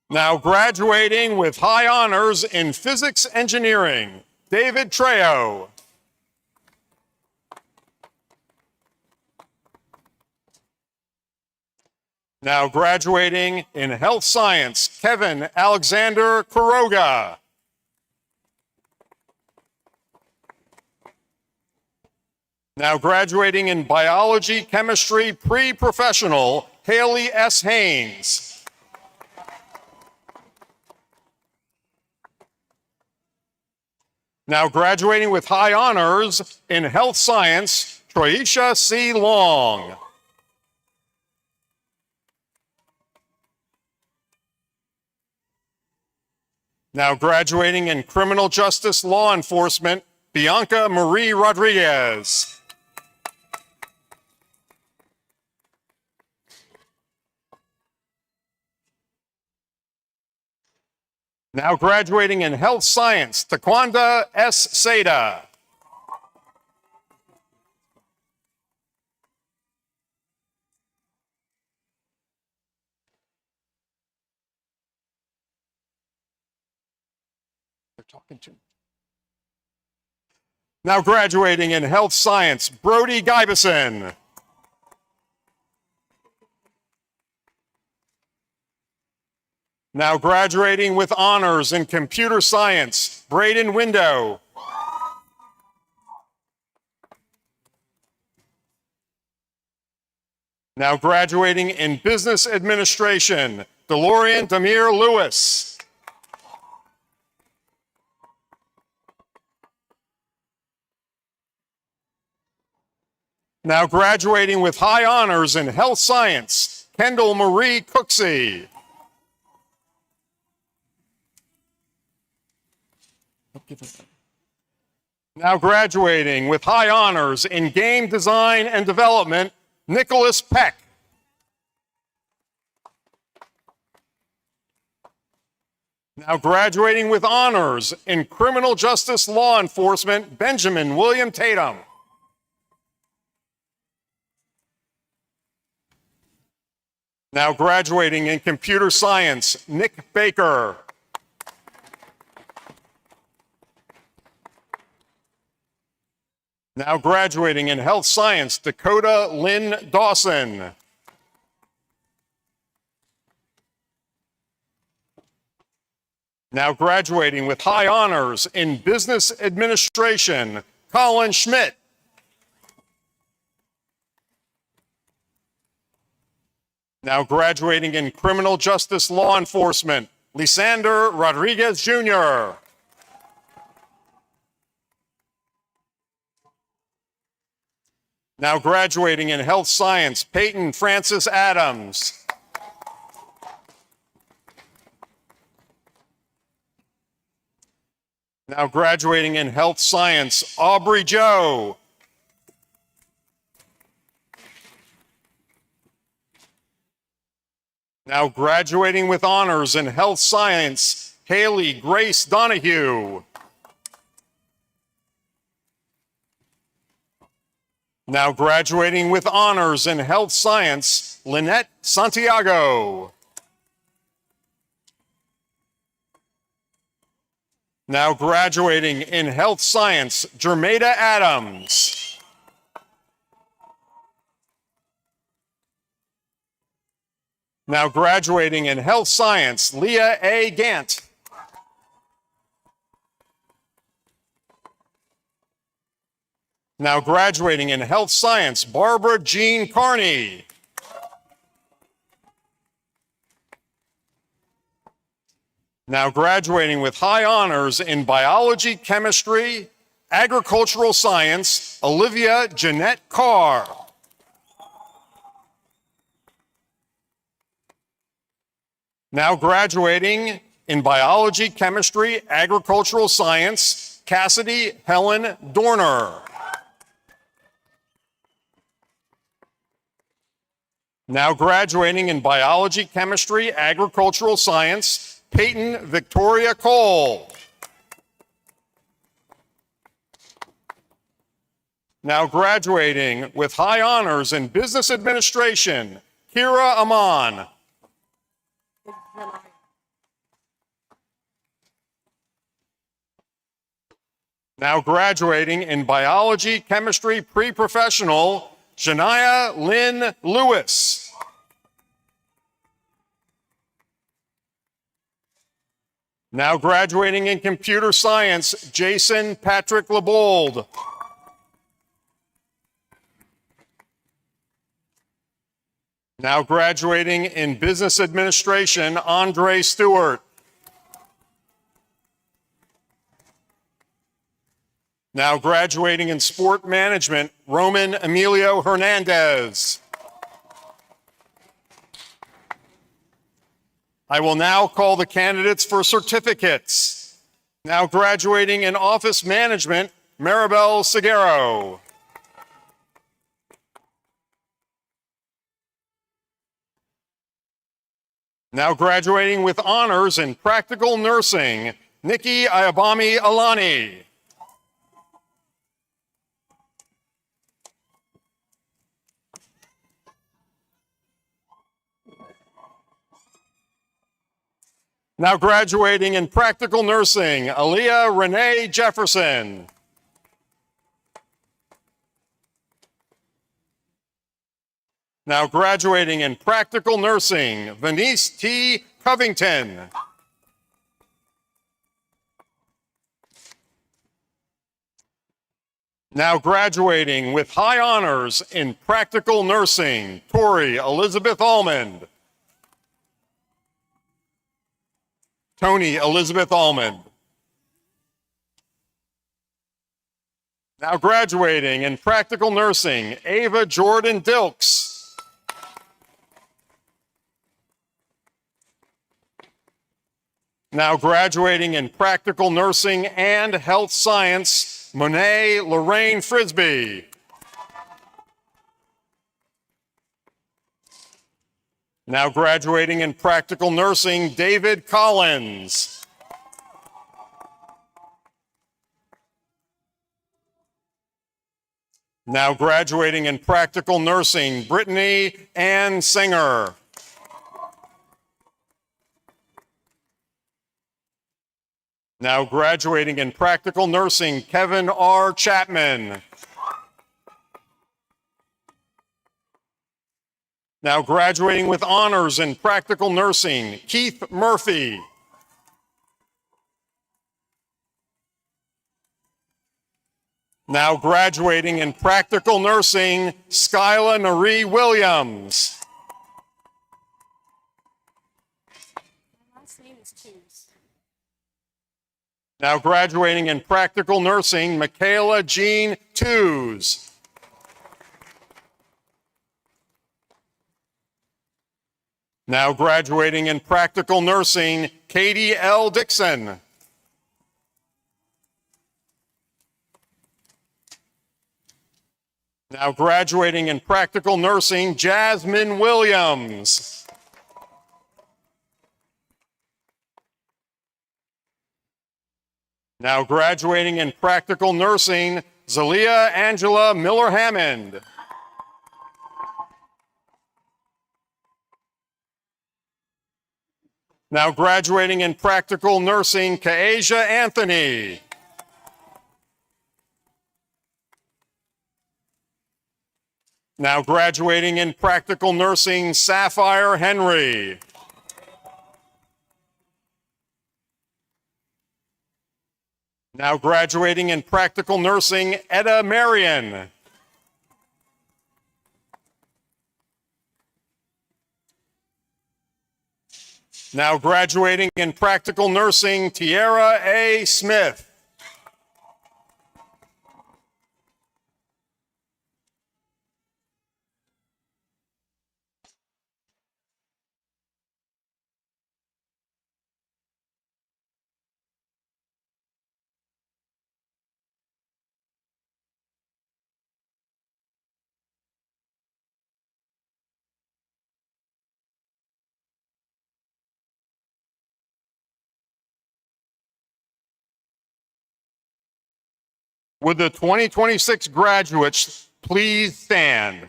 Now graduating with high honors in physics engineering, David Trejo. Now graduating in health science, Kevin Alexander Quiroga. Now graduating in biology chemistry pre-professional, Haley S. Haynes. Now graduating with high honors in health science, Troisha C. Long. Now graduating in criminal justice law enforcement, Bianca Marie Rodriguez. Now graduating in health science, Taquanda S. Seda. They're talking to me. Now graduating in health science, Brody Guybeson. Now graduating with honors in computer science, Braden Window. Now graduating in business administration, DeLorean Demir Lewis. Now graduating with high honors in health science, Kendall Marie Cooksey. Now graduating with high honors in game design and development, Nicholas Peck. Now graduating with honors in criminal justice law enforcement, Benjamin William Tatum. Now graduating in computer science, Nick Baker. Now graduating in health science, Dakota Lynn Dawson. Now graduating with high honors in business administration, Colin Schmidt. Now graduating in criminal justice law enforcement, Lysander Rodriguez Jr. Now graduating in health science, Peyton Francis Adams. Now graduating in health science, Aubrey Joe. Now graduating with honors in health science, Haley Grace Donahue. Now graduating with honors in health science, Lynette Santiago. Now graduating in health science, Jermada Adams. Now graduating in health science, Leah A. Gant. Now graduating in health science, Barbara Jean Carney. Now graduating with high honors in biology, chemistry, agricultural science, Olivia Jeanette Carr. Now graduating in biology, chemistry, agricultural science, Cassidy Helen Dorner. Now graduating in biology, chemistry, agricultural science, Peyton Victoria Cole. Now graduating with high honors in business administration, Kira Aman. Now graduating in biology, chemistry, pre-professional, Shania Lynn Lewis. Now graduating in computer science, Jason Patrick Lebold. Now graduating in business administration, Andre Stewart. Now graduating in sport management, Roman Emilio Hernandez. I will now call the candidates for certificates. Now graduating in office management, Maribel Seguero. Now graduating with honors in practical nursing, Nikki Ayabami Alani. Now graduating in practical nursing, Aaliyah Renee Jefferson. Now graduating in practical nursing, Venice T. Covington. Now graduating with high honors in practical nursing, Tori Elizabeth Almond. Tony Elizabeth Almond. Now graduating in practical nursing, Ava Jordan Dilks. Now graduating in practical nursing and health science, Monet Lorraine Frisbee. Now graduating in practical nursing, David Collins. Now graduating in practical nursing, Brittany Ann Singer. Now graduating in practical nursing, Kevin R. Chapman. Now graduating with honors in practical nursing, Keith Murphy. Now graduating in practical nursing, Skyla Marie Williams. My last name is Toombs. Now graduating in practical nursing, Michaela Jean Tews. Now graduating in practical nursing, Katie L. Dixon. Now graduating in practical nursing, Jasmine Williams. Now graduating in practical nursing, Zalia Angela Miller-Hammond. Now graduating in practical nursing, Kaasia Anthony. Now graduating in practical nursing, Sapphire Henry. Now graduating in practical nursing, Etta Marion. Now graduating in practical nursing, Tiara A. Smith. Would the 2026 graduates please stand?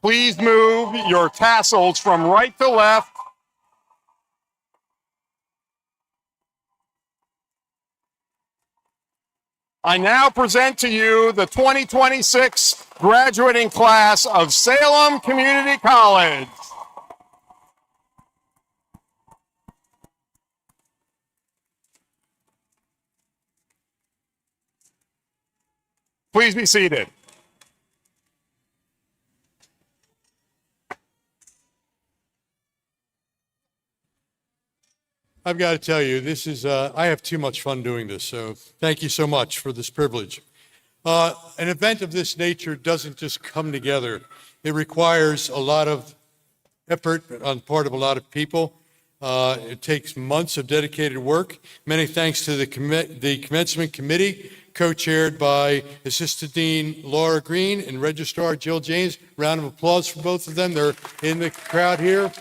Please move your tassels from right to left. I now present to you the 2026 graduating class of Salem Community College. Please be seated. I've got to tell you, this is, I have too much fun doing this, so thank you so much for this privilege. An event of this nature doesn't just come together. It requires a lot of effort on the part of a lot of people. It takes months of dedicated work. Many thanks to the Commencement Committee, co-chaired by Assistant Dean Laura Green and Registrar Jill James. Round of applause for both of them. They're in the crowd here.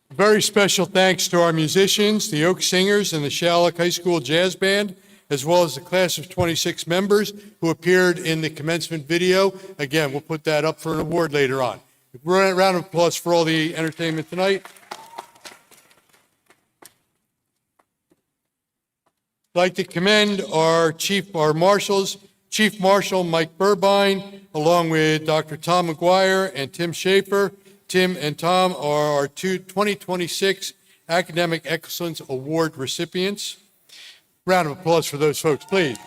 Very special thanks to our musicians, the Oak Singers and the Shallock High School Jazz Band, as well as the class of 26 members who appeared in the commencement video. Again, we'll put that up for an award later on. A round of applause for all the entertainment tonight. I'd like to commend our marshals, Chief Marshal Mike Burbine, along with Dr. Tom McGuire and Tim Schaefer. Tim and Tom are our 2026 Academic Excellence Award recipients. Round of applause for those folks, please.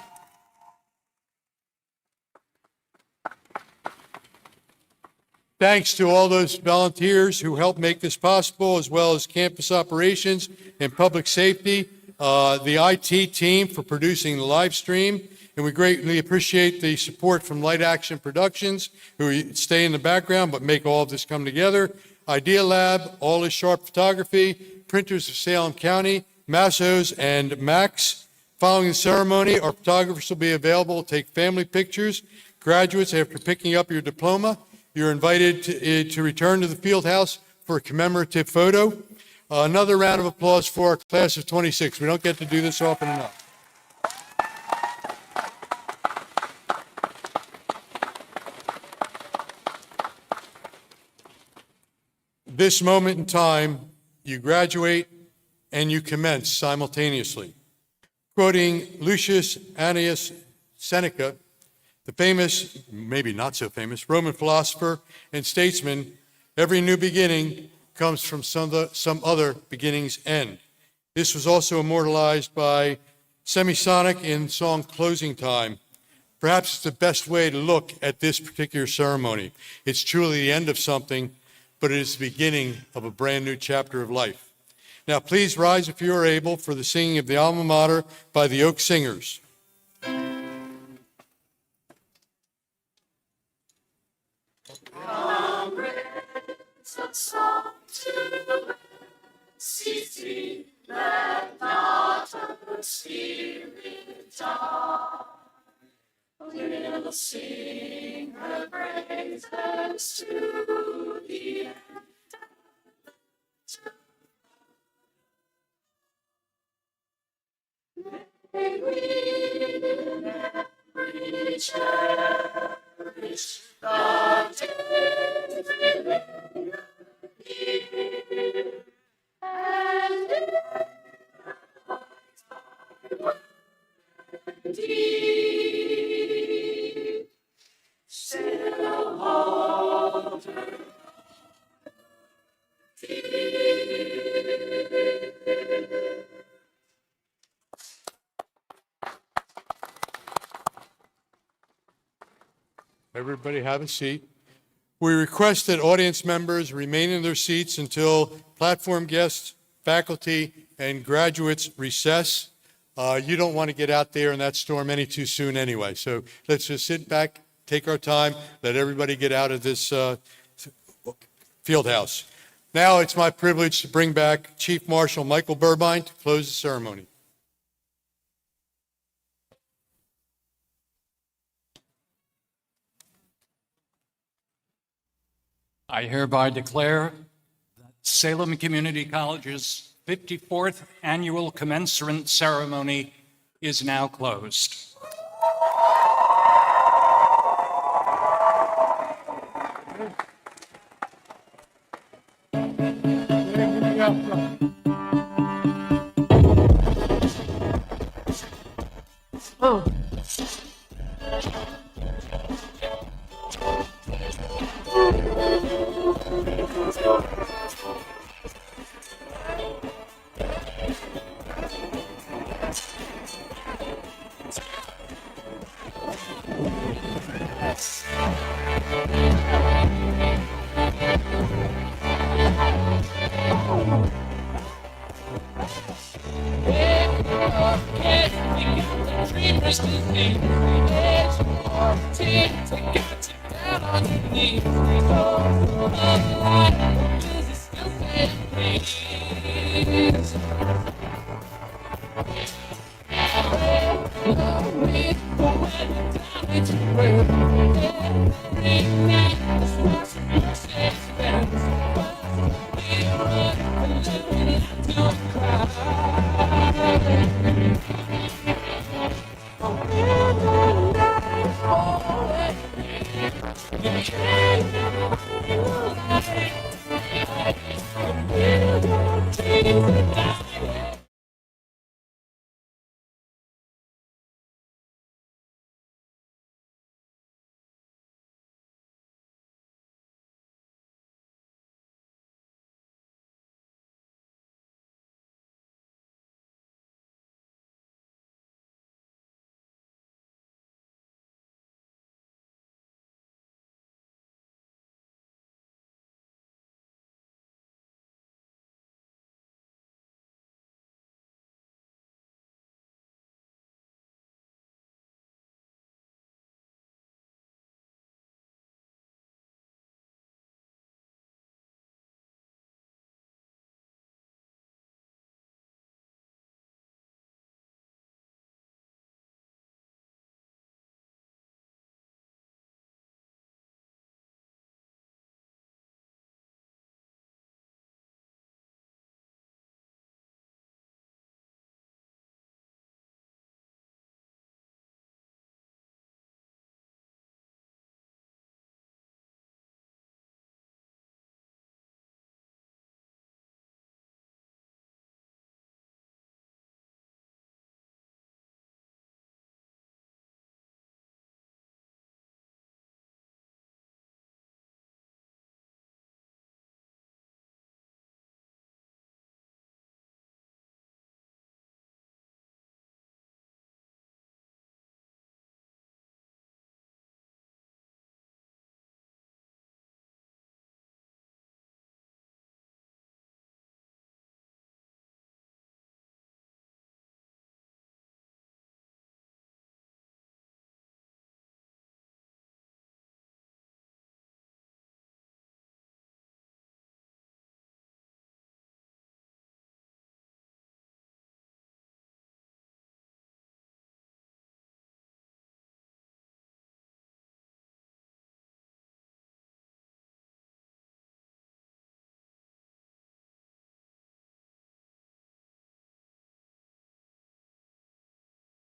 Thanks to all those volunteers who helped make this possible, as well as campus operations and public safety, the IT team for producing the live stream, and we greatly appreciate the support from Light Action Productions, who stay in the background but make all of this come together. Idea Lab, All Is Sharp Photography, Printers of Salem County, Massos and Max. Following the ceremony, our photographers will be available to take family pictures. Graduates, after picking up your diploma, you're invited to return to the field house for a commemorative photo. Another round of applause for our class of 26. We don't get to do this often enough. This moment in time, you graduate and you commence simultaneously. Quoting Lucius Annius Seneca, the famous, maybe not so famous, Roman philosopher and statesman, every new beginning comes from some other beginning's end. This was also immortalized by Semisonic in song Closing Time. Perhaps it's the best way to look at this particular ceremony. It's truly the end of something, but it is the beginning of a brand new chapter of life. Now, please rise if you are able for the singing of the Alma Mater by the Oak Singers. A song to ceasing, let not a spirit die. We'll sing her praises to the end. May we never cherish the day still hold her dear. Everybody have a seat. We request that audience members remain in their seats until platform guests, faculty, and graduates recess. You don't want to get out there in that storm any too soon anyway. So let's just sit back, take our time, let everybody get out of this field house. Now it's my privilege to bring back Chief Marshal Michael Burbine to close the ceremony. I hereby declare that Salem Community College's 54th annual commencement ceremony is now closed. Oh.